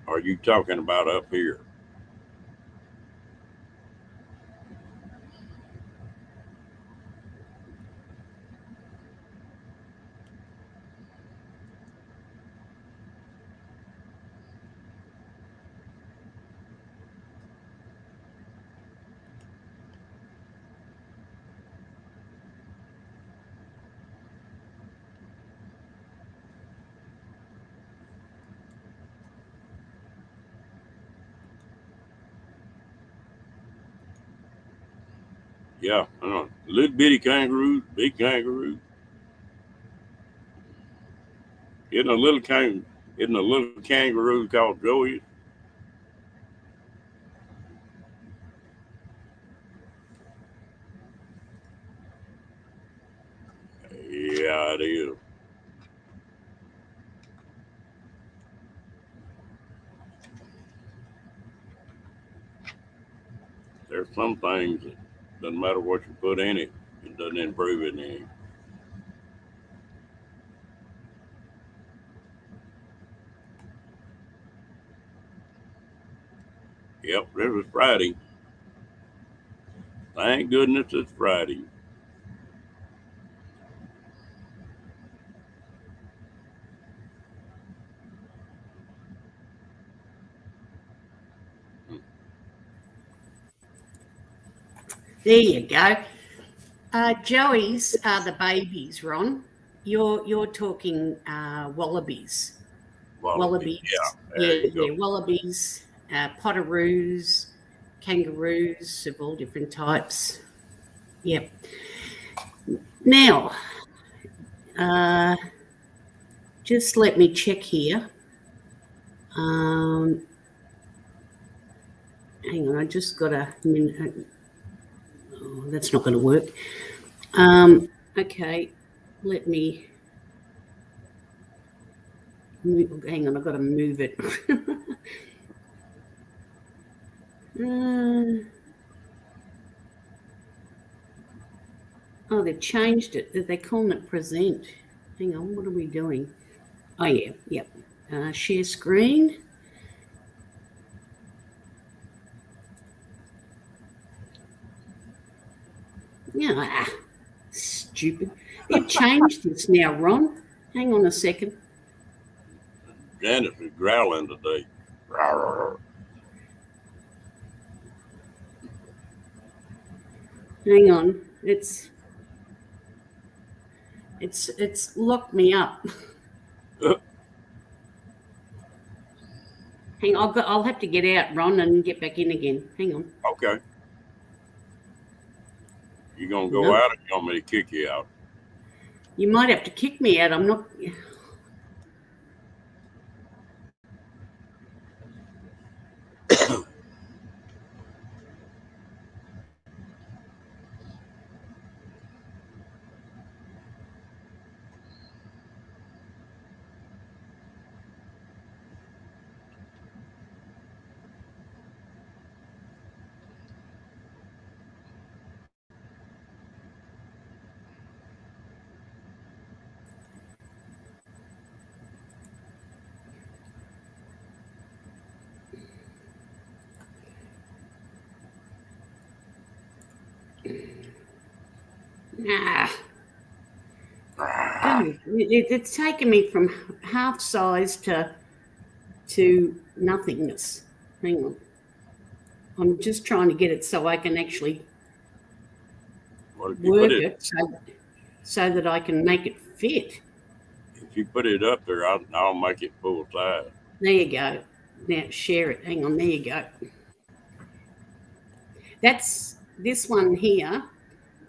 Are you talking about up here? Yeah, little bitty kangaroos, big kangaroos. Isn't a little isn't a little kangaroo called Joey? Yeah, it is. There's some things that doesn't matter what you put in it, it doesn't improve it any. Yep, this is Friday. Thank goodness it's Friday. There you go. Joey's are the babies, Ron. You're talking wallabies. Wallaby. Wallabies. Yeah, there Yeah, you go. yeah, wallabies, potoroos, kangaroos of all different types. Yep. Now, uh, just let me check here. Um, hang on, I just got a minute. Oh, that's not going to work. Okay, let me move. Hang on, I've got to move it. Oh, they've changed it. They're calling it present. Hang on, what are we doing? Oh, yeah, yep. Share screen. Yeah, stupid. They've changed this now, Ron. Hang on a second. Janice is growling today. Rawr. Hang on. It's locked me up. Hang on, I'll have to get out, Ron, and get back in again. Hang on. Okay. You gonna go No. out, or you want me to kick you out? You might have to kick me out. I'm not. Nah. Oh, it's taken me from half size to nothingness. Hang on. I'm just trying to get it so I can actually Well, if you work put it so that I can make it fit. if you put it up there, I'll make it full size. There you go. Now share it. Hang on. There you go. That's this one here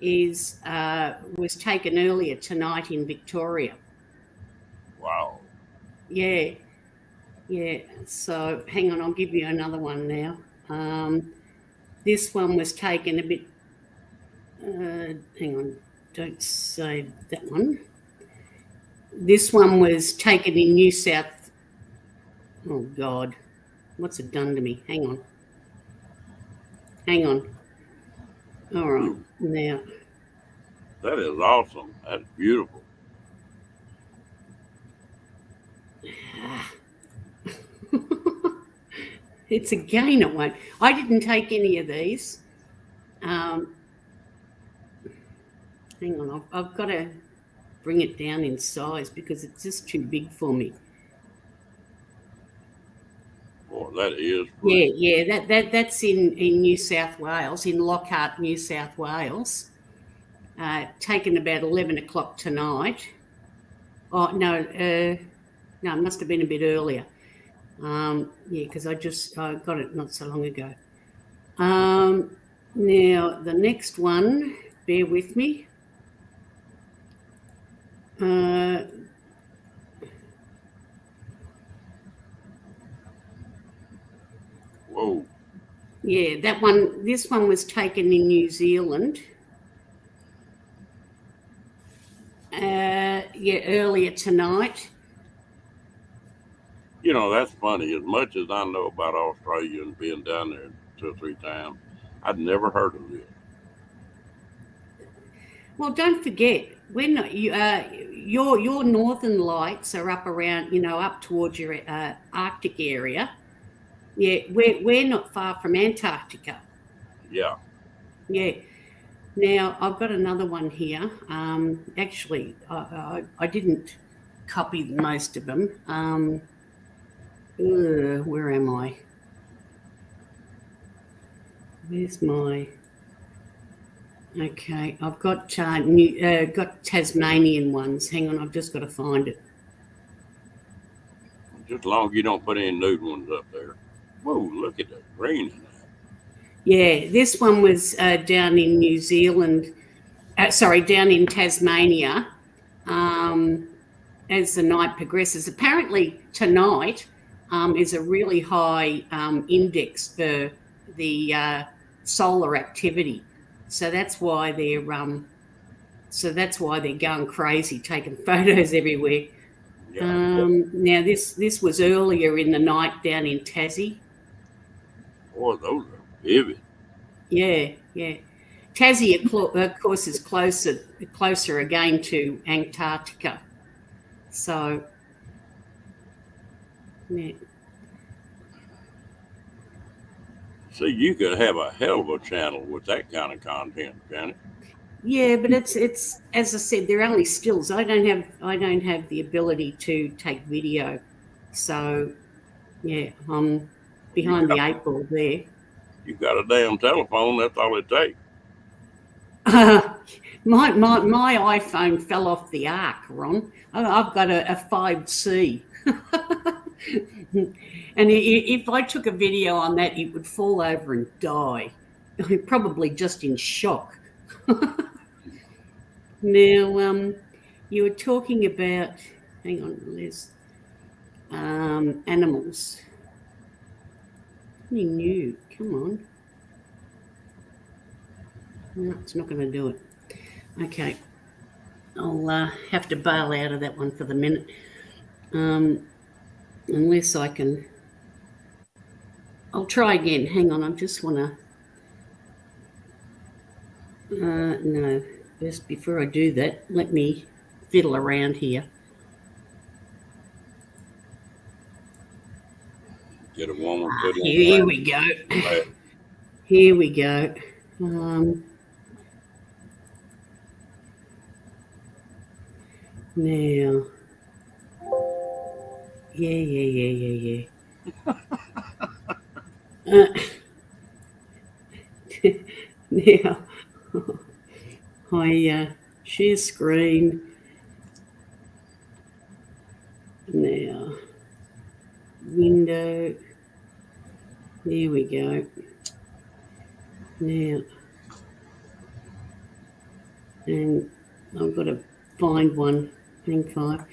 is was taken earlier tonight in Victoria. Wow. Yeah. So hang on, I'll give you another one now. This one was taken a bit. Hang on, don't say that one. This one was taken in New South. Oh God, what's it done to me? Hang on. All right, now. That is awesome. That's beautiful. It's again it won't. I didn't take any of these. Hang on, I've got to bring it down in size because it's just too big for me. Boy, that is pretty. Yeah. That's in New South Wales, in Lockhart, New South Wales. Taken about 11 o'clock tonight. Oh no, it must have been a bit earlier. Yeah, because I got it not so long ago. Now the next one, bear with me. Whoa. Yeah, this one was taken in New Zealand. Earlier tonight. You know, that's funny. As much as I know about Australia and being down there 2 or 3 times, I'd never heard of it. Well, don't forget, when your northern lights are up around, up towards your Arctic area. Yeah, we're not far from Antarctica. Yeah. Yeah. Now I've got another one here. Actually, I didn't copy most of them. Where am I? Where's my? Okay, I've got got Tasmanian ones. Hang on, I've just got to find it. Just as long as you don't put any nude ones up there. Whoa, look at the green in that. Yeah, this one was down in New Zealand. Down in Tasmania. As the night progresses, apparently tonight is a really high index for the solar activity. So that's why they're going crazy, taking photos everywhere. Yeah. Now this was earlier in the night down in Tassie. Boy, those are vivid. Yeah. Tassie, of course, is closer again to Antarctica. So, yeah. See, you could have a hell of a channel with that kind of content, Janet. Yeah, but it's as I said, they're only stills. I don't have the ability to take video. So, yeah, I'm behind the 8 ball there. You got a damn telephone. That's all it takes. My iPhone fell off the ark, Ron. I've got a 5C. And if I took a video on that, it would fall over and die. Probably just in shock. Now, you were talking about, hang on, Liz, animals. Something new, come on. No, it's not going to do it. Okay, I'll have to bail out of that one for the minute. Unless I can, I'll try again. Hang on, I just want to, no, just before I do that, let me fiddle around here. Get a woman put in. Here we go. Here we go. Now, yeah. Now, I share screen. Now, window. There we go. Now, and I've got to find one. Hang 5.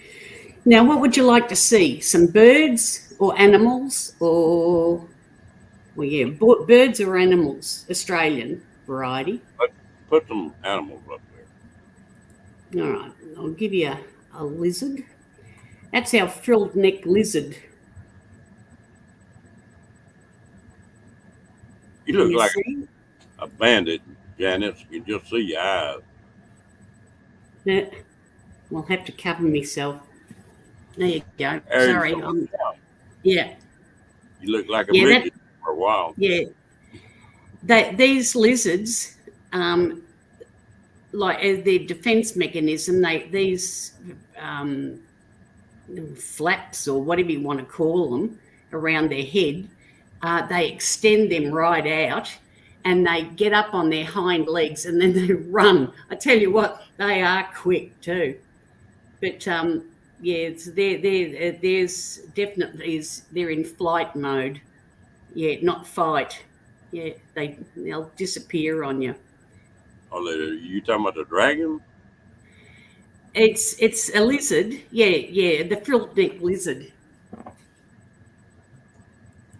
Now, what would you like to see? Some birds or animals or, well, yeah, birds or animals, Australian variety. Put some animals up there. All right, I'll give you a lizard. That's our frilled neck lizard. You look like a bandit, Janice. You can just see your eyes. Yeah, I'll have to cover myself. There you go. There Sorry. you go. Yeah. You look like a midget for a while. Yeah. These lizards, like their defense mechanism, these flaps or whatever you want to call them around their head, they extend them right out and they get up on their hind legs and then they run. I tell you what, they are quick too. But yeah, there's definitely they're in flight mode. Yeah, not fight. Yeah, they'll disappear on you. Oh, you talking about the dragon? It's a lizard. Yeah, the frilled neck lizard.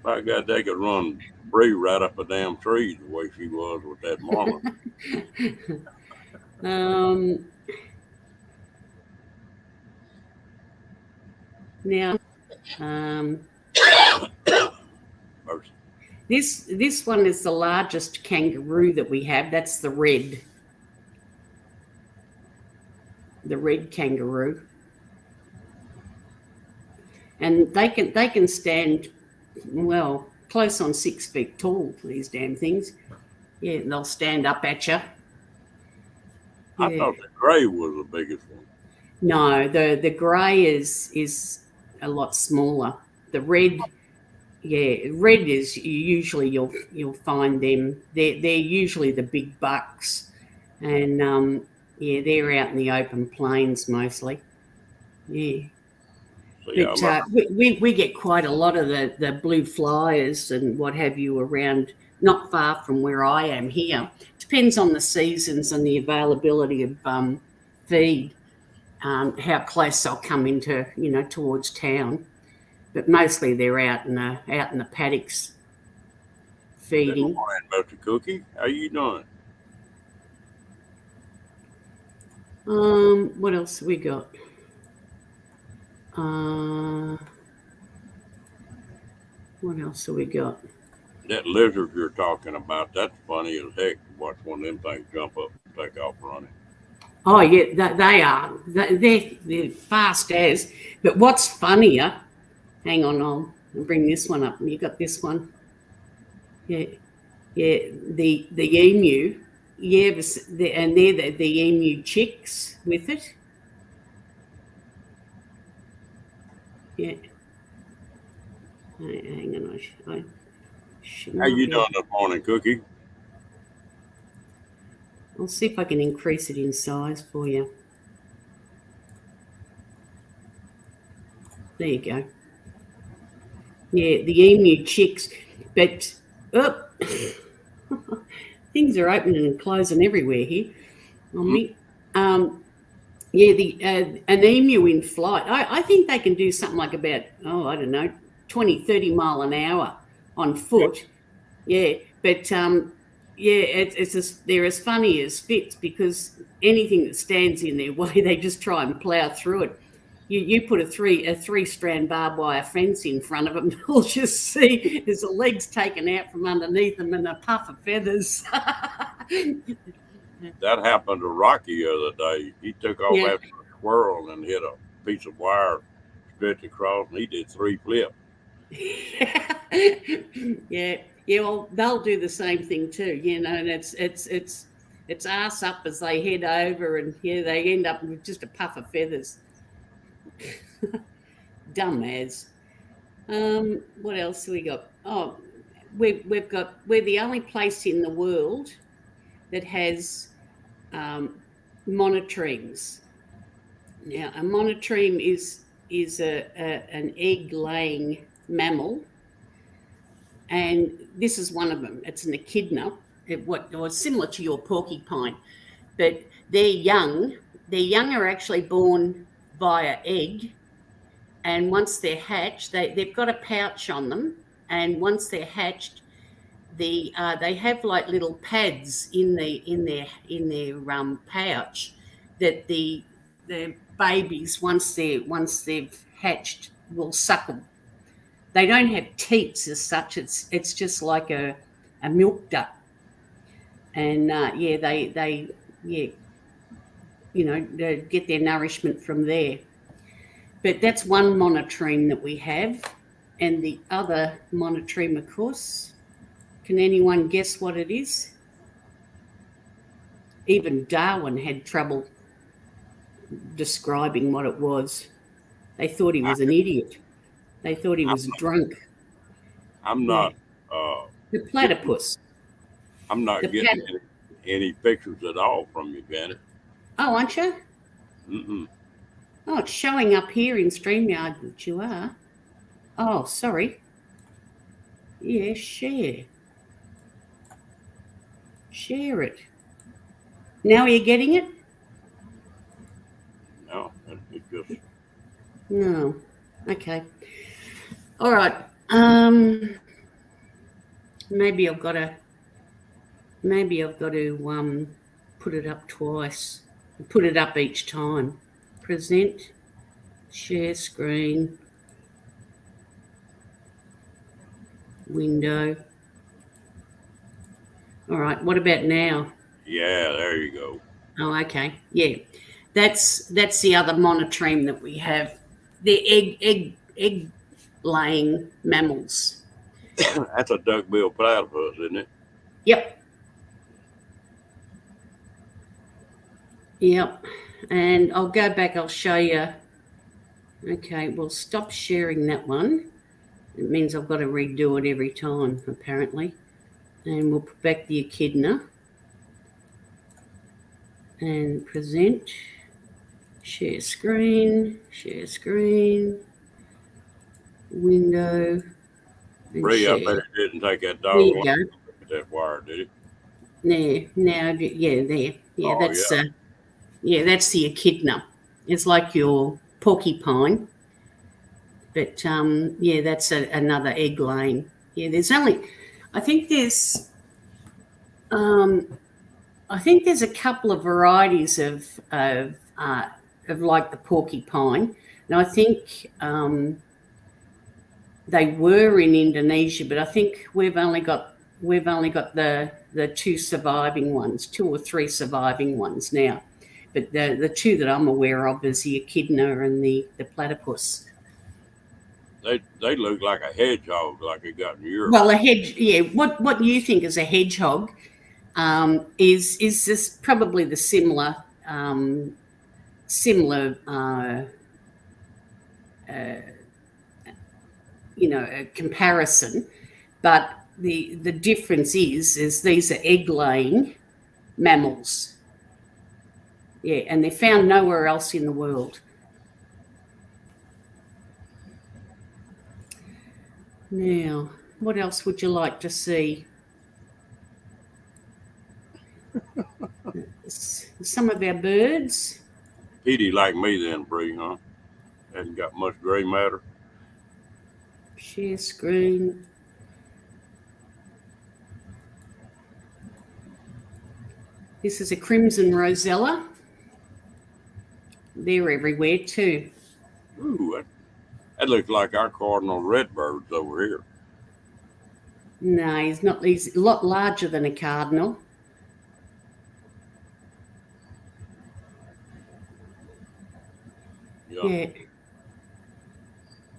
My God, they could run Bree right up a damn tree the way she was with that mama. Now, this one is the largest kangaroo that we have. That's the red kangaroo, and they can stand well close on 6 feet tall. These damn things. Yeah, and they'll stand up at you. I thought the grey was the biggest one. No, the grey is a lot smaller. The red, red is usually you'll find them. They're usually the big bucks, and they're out in the open plains mostly. Yeah. But we get quite a lot of the blue flyers and what have you around, not far from where I am here. Depends on the seasons and the availability of feed, how close they'll come into, towards town. But mostly they're out in the paddocks feeding. Good morning, Mr. Cookie. How you doing? What else have we got? What else have we got? That lizard you're talking about, that's funny as heck. Watch one of them things jump up and take off running. Oh, yeah, they are. They're fast as. But what's funnier, hang on, I'll bring this one up. You got this one? Yeah, the emu. Yeah, and they're the emu chicks with it. Yeah. Hang on, I should How you be- doing this morning, Cookie? I'll see if I can increase it in size for you. There you go. Yeah, the emu chicks, but things are opening and closing everywhere here on me. Yeah, an emu in flight. I think they can do something like about, I don't know, 20, 30 mile an hour on foot. Yeah, but it's just, they're as funny as fits because anything that stands in their way, they just try and plow through it. You put a three strand barbed wire fence in front of them, they'll just see there's the legs taken out from underneath them and a puff of feathers. That happened to Rocky the other day. He took off after a squirrel and hit a piece of wire stretched across, and he did 3 flips. Yeah. Well, they'll do the same thing too, and it's ass up as they head over, and they end up with just a puff of feathers. Dumb as. What else have we got? Oh, we're the only place in the world that has monotremes. Now, a monotreme is an egg-laying mammal, and this is one of them. It's an echidna. It was similar to your porcupine, but they're young. Their young are actually born via egg, and once they're hatched, they've got a pouch on them, and once they're hatched, they have like little pads in their pouch that the babies once they've hatched will suckle. They don't have teats as such. It's just like a milk duct, and they get their nourishment from there. But that's one monotreme that we have, and the other monotreme, of course. Can anyone guess what it is? Even Darwin had trouble describing what it was. They thought he was an idiot. They thought he was drunk. I'm not. The platypus. I'm not getting any pictures at all from you, Janet. Oh, aren't you? Mm-mm. Oh, it's showing up here in StreamYard that you are. Oh, sorry. Yeah, share. Share it. Now are you getting it? No, it just. No. Okay. All right. Maybe I've got to put it up twice. Put it up each time. Present. Share screen. Window. All right. What about now? Yeah, there you go. Oh, okay. Yeah. That's the other monotreme that we have. They're egg laying mammals. That's a duck-billed platypus, isn't it? Yep. And I'll go back. I'll show you. Okay, we'll stop sharing that one. It means I've got to redo it every time, apparently. And we'll put back the echidna. And present. Share screen. Window. Ray, I bet it didn't take that dog There you long go. to look at that wire, did it? There. Now, yeah, there. Yeah, Oh, that's yeah. that's the echidna. It's like your porcupine, but that's another egg laying. Yeah, I think there's a couple of varieties of like the porcupine, and I think they were in Indonesia, but I think we've only got the 2 surviving ones, 2 or 3 surviving ones now. But the 2 that I'm aware of is the echidna and the platypus. They look like a hedgehog, like they got in Europe. Well, what you think is a hedgehog is this probably the similar a comparison, but the difference is these are egg-laying mammals. Yeah, and they're found nowhere else in the world. Now, what else would you like to see? Some of our birds. Petey like me then, Bree, huh? Hadn't got much grey matter. Share screen. This is a crimson rosella. They're everywhere too. Ooh, that looks like our cardinal redbirds over here. No, he's not. He's a lot larger than a cardinal. Yeah.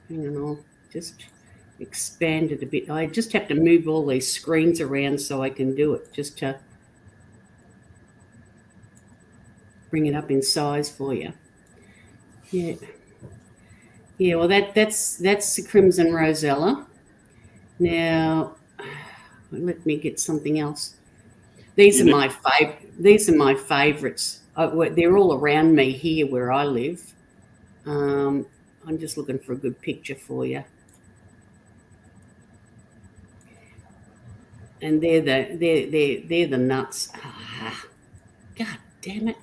Hang on, I'll just expand it a bit. I just have to move all these screens around so I can do it, just to bring it up in size for you. Yeah. Yeah, well, that's the crimson rosella. Now, let me get something else. These are my favourites. They're all around me here where I live. I'm just looking for a good picture for you. And they're the nuts. God damn it!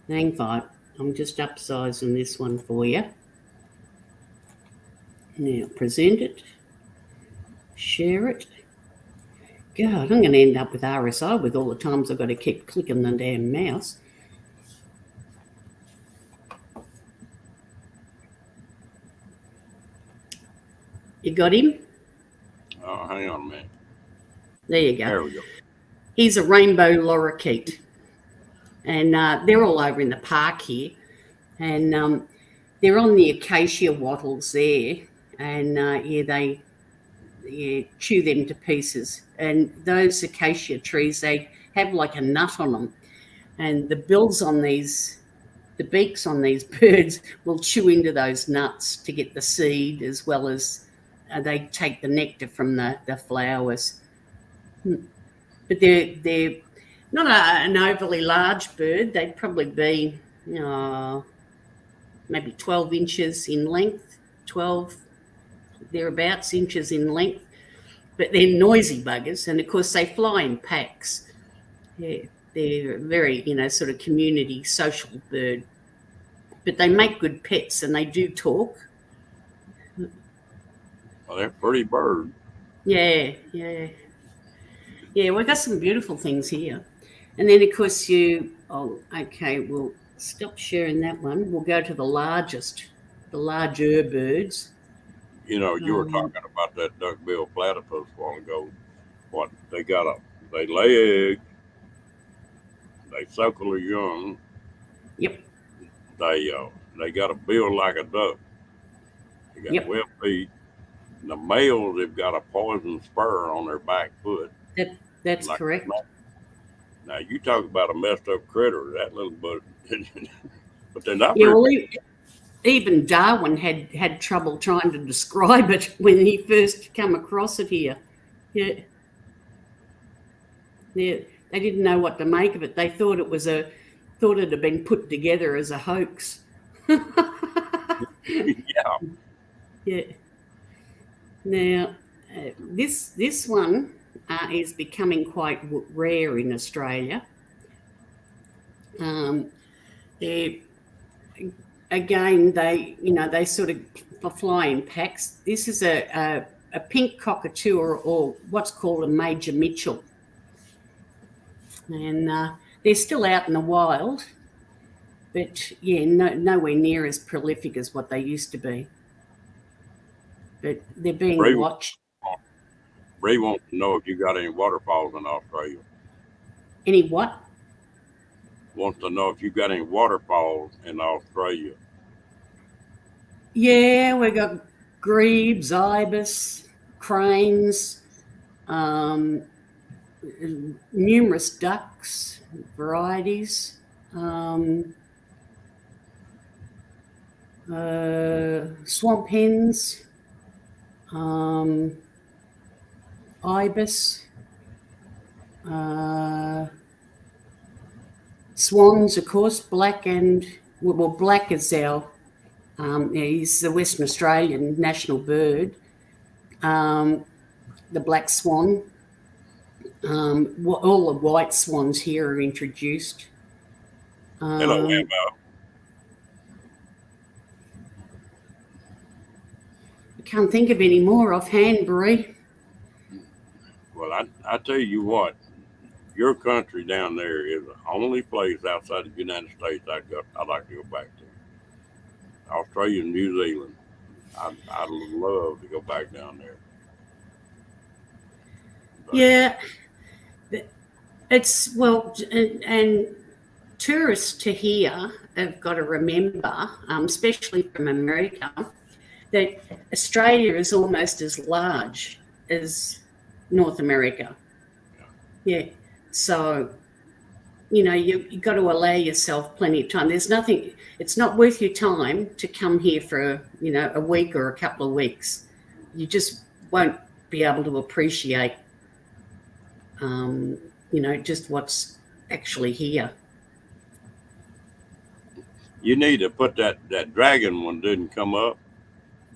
Hang on, I'm just upsizing this one for you. Now present it, share it. God, I'm going to end up with RSI with all the times I've got to keep clicking the damn mouse. You got him? Oh, hang on a minute. There you go. There we go. He's a rainbow lorikeet. And they're all over in the park here. And they're on the acacia wattles there. And they chew them to pieces. And those acacia trees, they have like a nut on them. And the beaks on these birds will chew into those nuts to get the seed, as well as they take the nectar from the flowers. But they're not an overly large bird. They'd probably be maybe 12 inches in length, 12 thereabouts inches in length. But they're noisy buggers, and of course they fly in packs. Yeah, they're very, sort of community social bird. But they make good pets, and they do talk. Well, they're pretty birds. Yeah. We've got some beautiful things here. And then, of course, we'll stop sharing that one. We'll go to the larger birds. You were talking about that duck-billed platypus a while ago. What they lay eggs, they suckle their young. Yep. They got a bill like a duck. They got webbed feet. And the males have got a poison spur on their back foot. That's correct. Now you talk about a messed up critter, that little bug. But they're not. Yeah, well, even Darwin had trouble trying to describe it when he first come across it here. Yeah. They didn't know what to make of it. They thought it had been put together as a hoax. Yeah. Yeah. Now, this one is becoming quite rare in Australia. They sort of fly in packs. This is a pink cockatoo, or what's called a Major Mitchell. And they're still out in the wild, but nowhere near as prolific as what they used to be. But they're being watched. Ray wants to know if you got any waterfalls in Australia. Any what? Wants to know if you got any waterfalls in Australia. Yeah, we got grebes, ibis, cranes, numerous ducks, varieties. swamp hens, ibis, swans, of course, black is our, he's the Western Australian national bird, the black swan. All the white swans here are introduced. Hello, Amber. I can't think of any more offhand, Bree. Well, I tell you what, your country down there is the only place outside the United States I'd like to go back to. Australia and New Zealand. I'd love to go back down there. But Yeah, it's and tourists to here have got to remember, especially from America, that Australia is almost as large as North America. Yeah. So, you've got to allow yourself plenty of time. There's nothing, it's not worth your time to come here for, a week or a couple of weeks. You just won't be able to appreciate, just what's actually here. you need to put that dragon one didn't come up,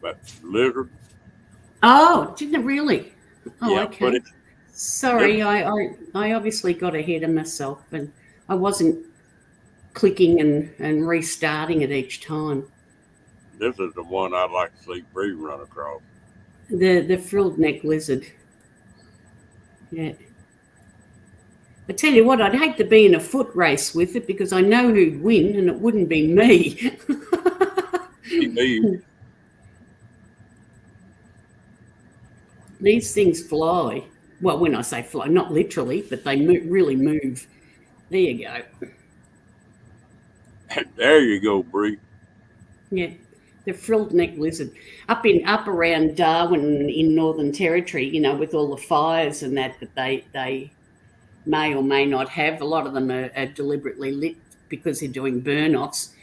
but lizard. Oh, didn't it really? Oh, Yeah, okay. put it. Sorry, I obviously got ahead of myself, and I wasn't clicking and restarting it each time. This is the one I'd like to see Bree run across. The frilled neck lizard. Yeah. I tell you what, I'd hate to be in a foot race with it because I know who'd win, and it wouldn't be me. These things fly. Well, when I say fly, not literally, but they really move. There you go. There you go, Bree. Yeah, the frilled neck lizard up around Darwin in Northern Territory. With all the fires and that they may or may not have. A lot of them are deliberately lit because they're doing burn-offs.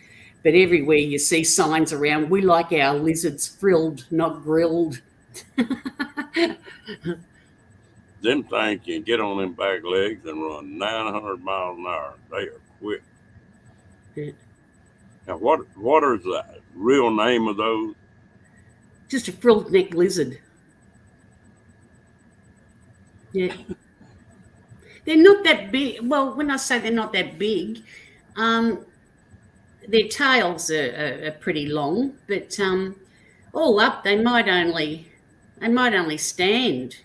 But everywhere you see signs around, we like our lizards frilled, not grilled. Them things can get on them back legs and run 900 miles an hour. They are quick. Yeah. Now, what is the real name of those? Just a frilled neck lizard. Yeah. They're not that big. Well, when I say they're not that big, their tails are pretty long, but all up they might only stand.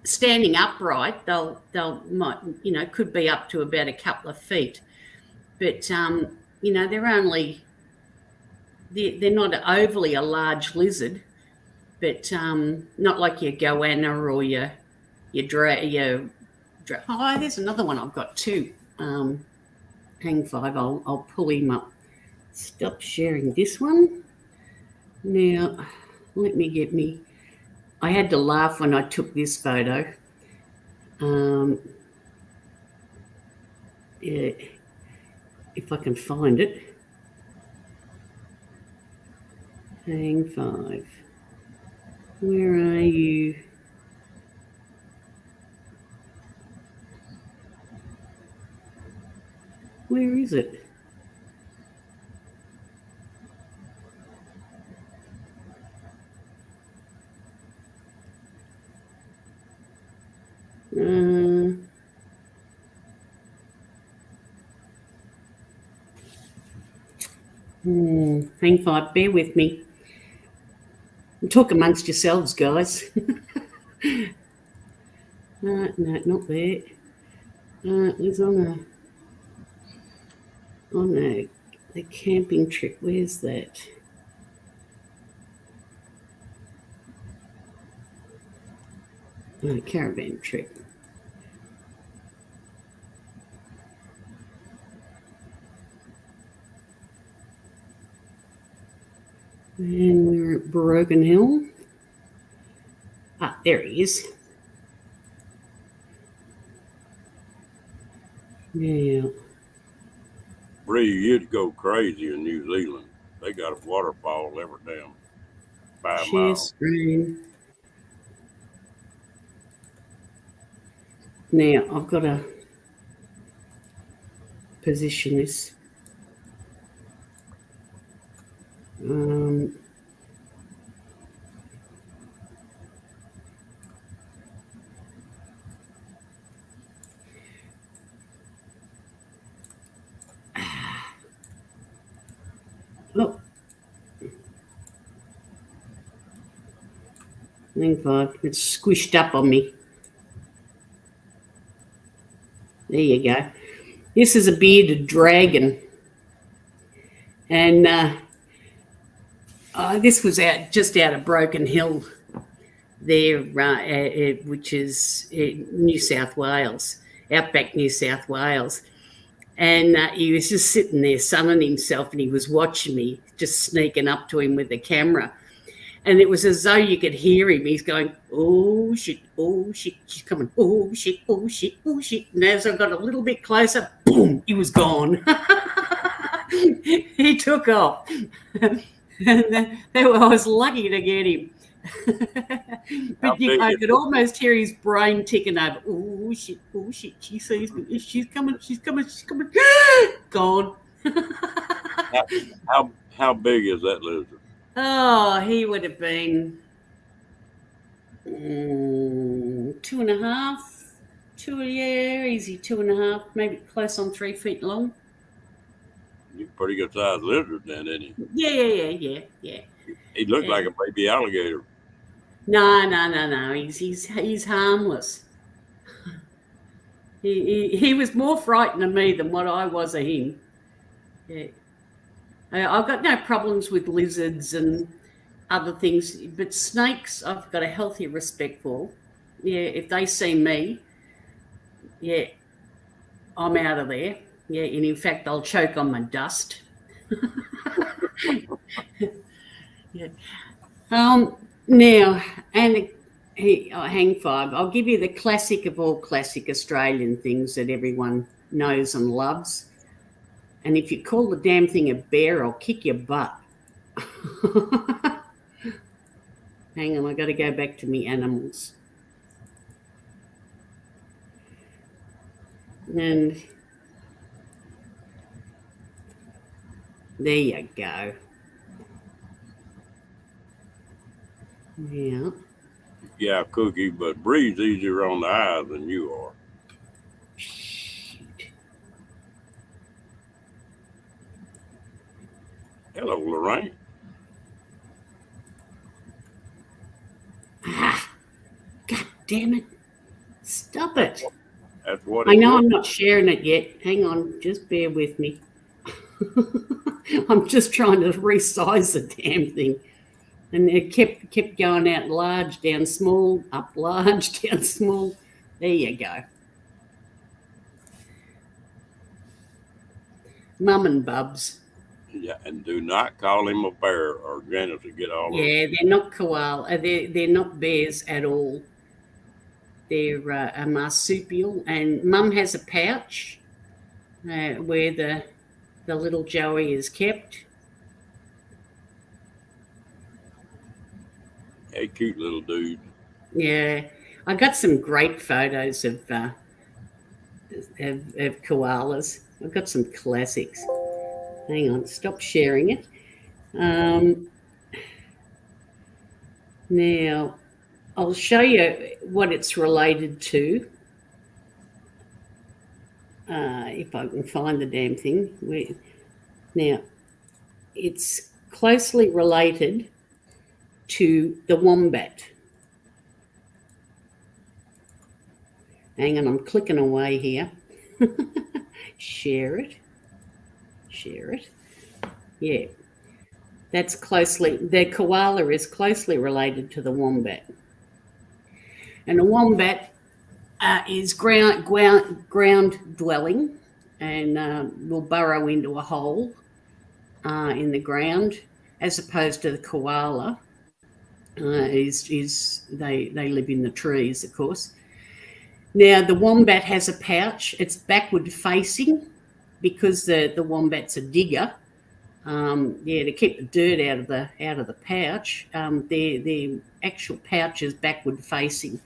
Standing upright, they'll might could be up to about a couple of feet, but they're not overly a large lizard, but not like your goanna or your oh, there's another one I've got too. Hang five, I'll pull him up. Stop sharing this one. Now, let me get me. I had to laugh when I took this photo. Yeah, if I can find it. Hang five. Where are you? Where is it? Hang five, bear with me. Talk amongst yourselves, guys. No, not there. It was on the camping trip. Where's that? Caravan trip. And we're at Broken Hill. Ah, there he is. Yeah. Bree, you'd go crazy in New Zealand. They got a waterfall every damn 5 Share miles. screen. Now I've got to position this. Oh. Thank God, it's squished up on me. There you go. This is a bearded dragon. And this was just out of Broken Hill there, which is New South Wales, outback New South Wales. And he was just sitting there sunning himself, and he was watching me, just sneaking up to him with the camera. And it was as though you could hear him. He's going, oh, shit, she's coming, oh, shit, oh, shit, oh, shit. And as I got a little bit closer, boom, he was gone. He took off. And I was lucky to get him. But I could almost hear his brain ticking over. Oh, shit, she sees me. She's coming. Gone. How big is that lizard? Oh, he would have been 2.5. Easy 2.5, maybe close on 3 feet long. He's a pretty good sized lizard then, isn't he? Yeah. He looked like a baby alligator. No. He's harmless. He was more frightened of me than what I was of him. Yeah. I've got no problems with lizards and other things, but snakes I've got a healthy respect for. Yeah, if they see me, yeah, I'm out of there. Yeah, and in fact, I'll choke on my dust. Yeah. Now, and hang five. I'll give you the classic of all classic Australian things that everyone knows and loves. And if you call the damn thing a bear, I'll kick your butt. Hang on, I've got to go back to me animals. And there you go. Yeah. Yeah, Cookie, but Bree's easier on the eye than you are. Hello, Lorraine. God damn it. Stop it. That's what I know I'm not sharing it yet. Hang on, just bear with me. I'm just trying to resize the damn thing. And it kept going out large, down small, up large, down small. There you go. Mum and Bubs. Yeah, and do not call him a bear or Janice will get all Yeah, they're not koala. They're not bears at all. They're a marsupial. And Mum has a pouch where the little Joey is kept. Hey, cute little dude. Yeah, I got some great photos of koalas. I've got some classics. Hang on, stop sharing it. Now, I'll show you what it's related to. If I can find the damn thing. Now, it's closely related to the wombat. Hang on, I'm clicking away here. Share it. Yeah, that's the koala is closely related to the wombat. And a wombat is ground dwelling and will burrow into a hole in the ground, as opposed to the koala. They live in the trees, of course. Now the wombat has a pouch. It's backward facing, because the wombats are digger, to keep the dirt out of the pouch, their actual pouch is backward facing.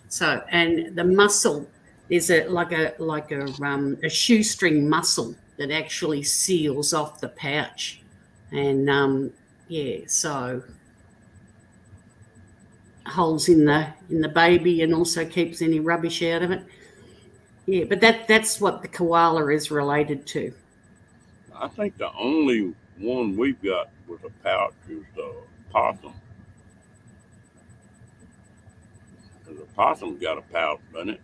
So, and the muscle, there's a shoestring muscle that actually seals off the pouch, and so holes in the baby and also keeps any rubbish out of it. Yeah, but that's what the koala is related to. I think the only one we've got with a pouch is the possum. The possum's got a pouch, doesn't it?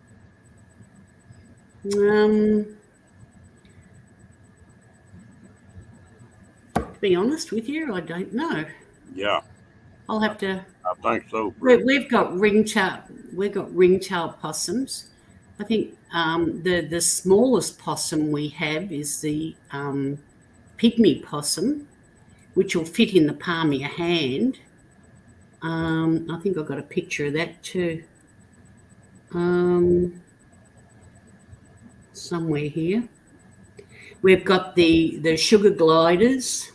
To be honest with you, I don't know. Yeah. I'll have to. I think so. We've got ringtail possums. I think the smallest possum we have is the pygmy possum, which will fit in the palm of your hand. I think I've got a picture of that too. Somewhere here. We've got the sugar gliders.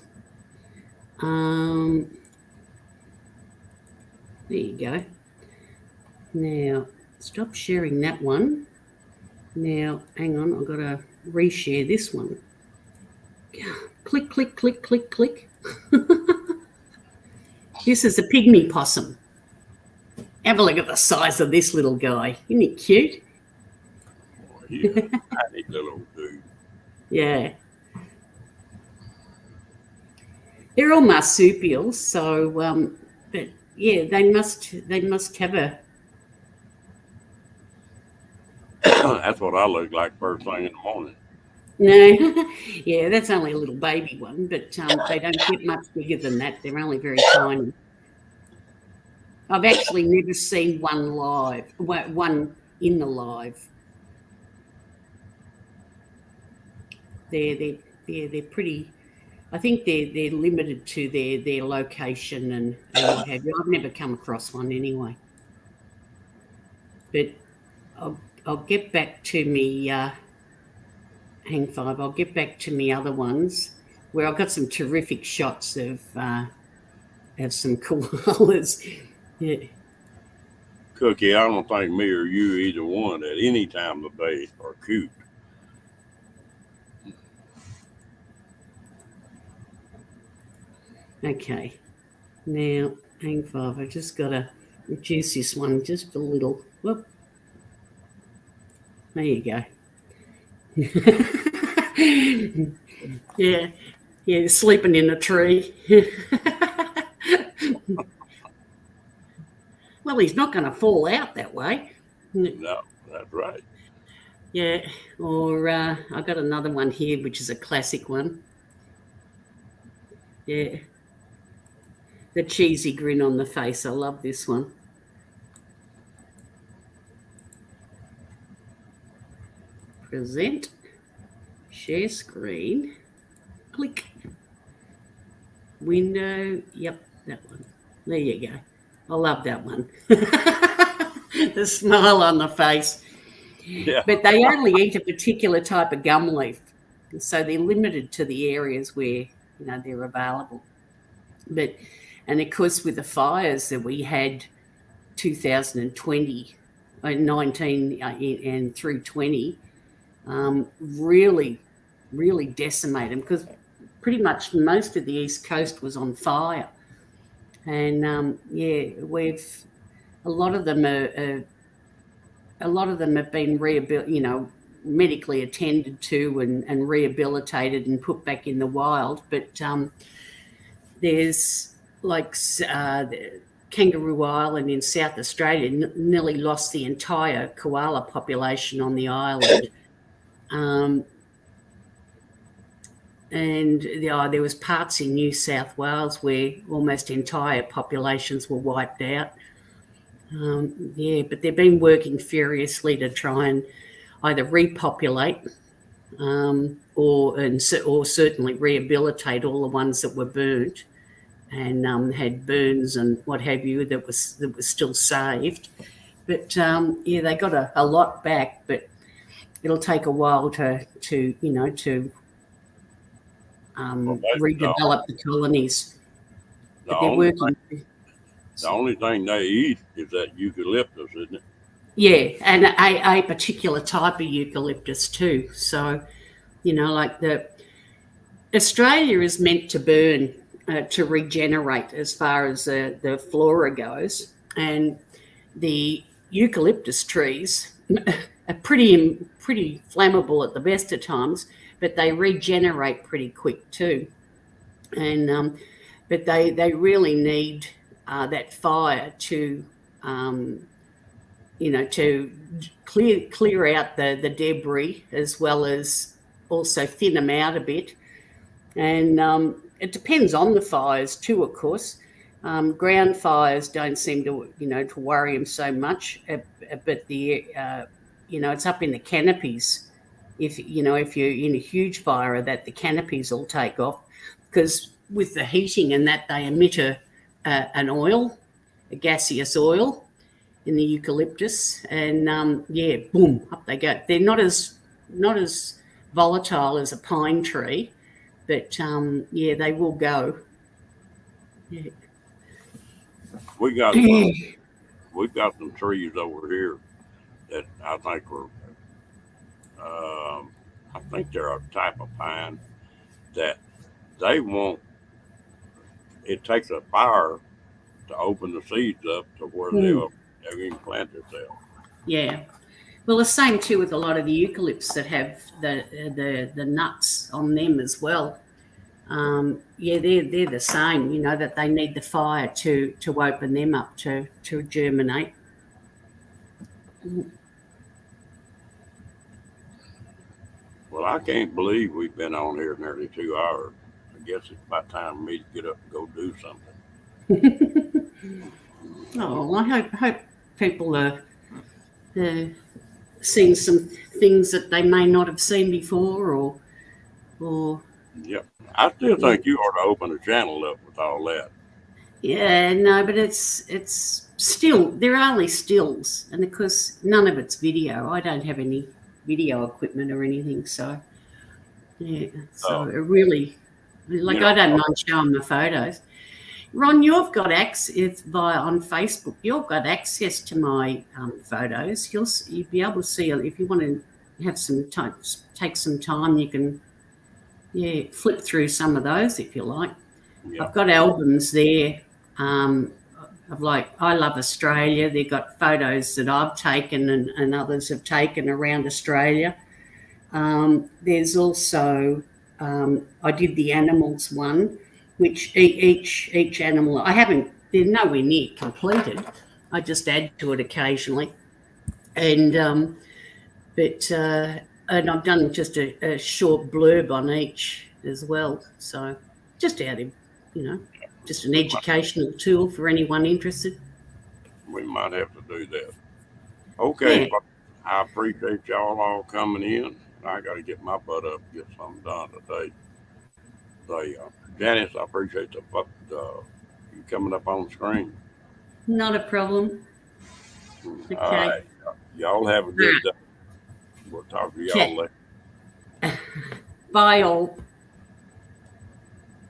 There you go. Now, stop sharing that one. Now, hang on, I've got to reshare this one. Click, click, click, click, click. This is a pygmy possum. Have a look at the size of this little guy. Isn't he cute? Oh, he's a tiny little dude. Yeah. They're all marsupials, so but yeah, they must have a. That's what I look like first thing in the morning. No, yeah, that's only a little baby one, but they don't get much bigger than that. They're only very tiny. I've actually never seen one live, one in the live. They're pretty. I think they're limited to their location and what have you. I've never come across one anyway. But I'll get back to me. Hang five. I'll get back to me other ones where I've got some terrific shots of some koalas. Yeah. Cookie, I don't think me or you, either one, at any time of day are cute. Okay. Now, hang five. I just got to reduce this one just a little. Whoop. There you go. Yeah, sleeping in a tree. Well, he's not going to fall out that way. No, that's right. Yeah, or I've got another one here, which is a classic one. Yeah. The cheesy grin on the face. I love this one. Present. Share screen. Click. Window. Yep, that one. There you go. I love that one. The smile on the face. Yeah. But they only eat a particular type of gum leaf. So they're limited to the areas where, they're available. And of course, with the fires that we had 2020, 19 and through 20, really, really decimate them because pretty much most of the East Coast was on fire. And a lot of them have been medically attended to and rehabilitated and put back in the wild. But there's like Kangaroo Island in South Australia nearly lost the entire koala population on the island. And there was parts in New South Wales where almost entire populations were wiped out. But they've been working furiously to try and either repopulate or certainly rehabilitate all the ones that were burnt and had burns and what have you that was still saved. But they got a lot back. But it'll take a while to you know to Well, redevelop the colonies. the But they're only working. the only thing they eat is that eucalyptus, isn't it? Yeah, and a particular type of eucalyptus too. So, you know, like Australia is meant to burn to regenerate as far as the flora goes, and the eucalyptus trees are pretty flammable at the best of times, but they regenerate pretty quick too. And but they really need that fire to you know, to clear out the debris, as well as also thin them out a bit. And it depends on the fires too, of course. Ground fires don't seem to, you know, to worry them so much, but the you know, it's up in the canopies. If you know, if you're in a huge fire, that the canopies will take off, because with the heating and that, they emit an oil, a gaseous oil, in the eucalyptus, and yeah, boom, up they go. They're not as volatile as a pine tree, but yeah, they will go. Yeah. We've got some trees over here that I think I think they're a type of pine that they won't. It takes a fire to open the seeds up to where they'll even plant themselves. Yeah. Well, the same too with a lot of the eucalypts that have the nuts on them as well. Yeah, they're the same. You know, that they need the fire to open them up to germinate. Well, I can't believe we've been on here nearly 2 hours. I guess it's about time for me to get up and go do something. Oh, well, I hope people are seeing some things that they may not have seen before, or. Yep. I still think you ought to open a channel up with all that. Yeah, no, but it's still, they're only stills, and of course none of it's video. I don't have any video equipment or anything, so yeah. So it really, like, I don't mind showing my photos. Ron, you've got access on Facebook. You've got access to my photos. You'll be able to see, if you want to have some time, take some time. You can, yeah, flip through some of those if you like. Yeah. I've got albums there of, like, I Love Australia. They've got photos that I've taken and others have taken around Australia. There's also I did the animals one, which each animal, they're nowhere near completed. I just add to it occasionally, and I've done just a short blurb on each as well. So just out of, you know, just an educational tool for anyone interested. We might have to do that. Okay, yeah. I appreciate y'all all coming in. I got to get my butt up and get something done today. Janice, I appreciate you coming up on the screen. Not a problem. Okay. All right. Y'all have a good day. We'll talk to y'all later. Bye, all.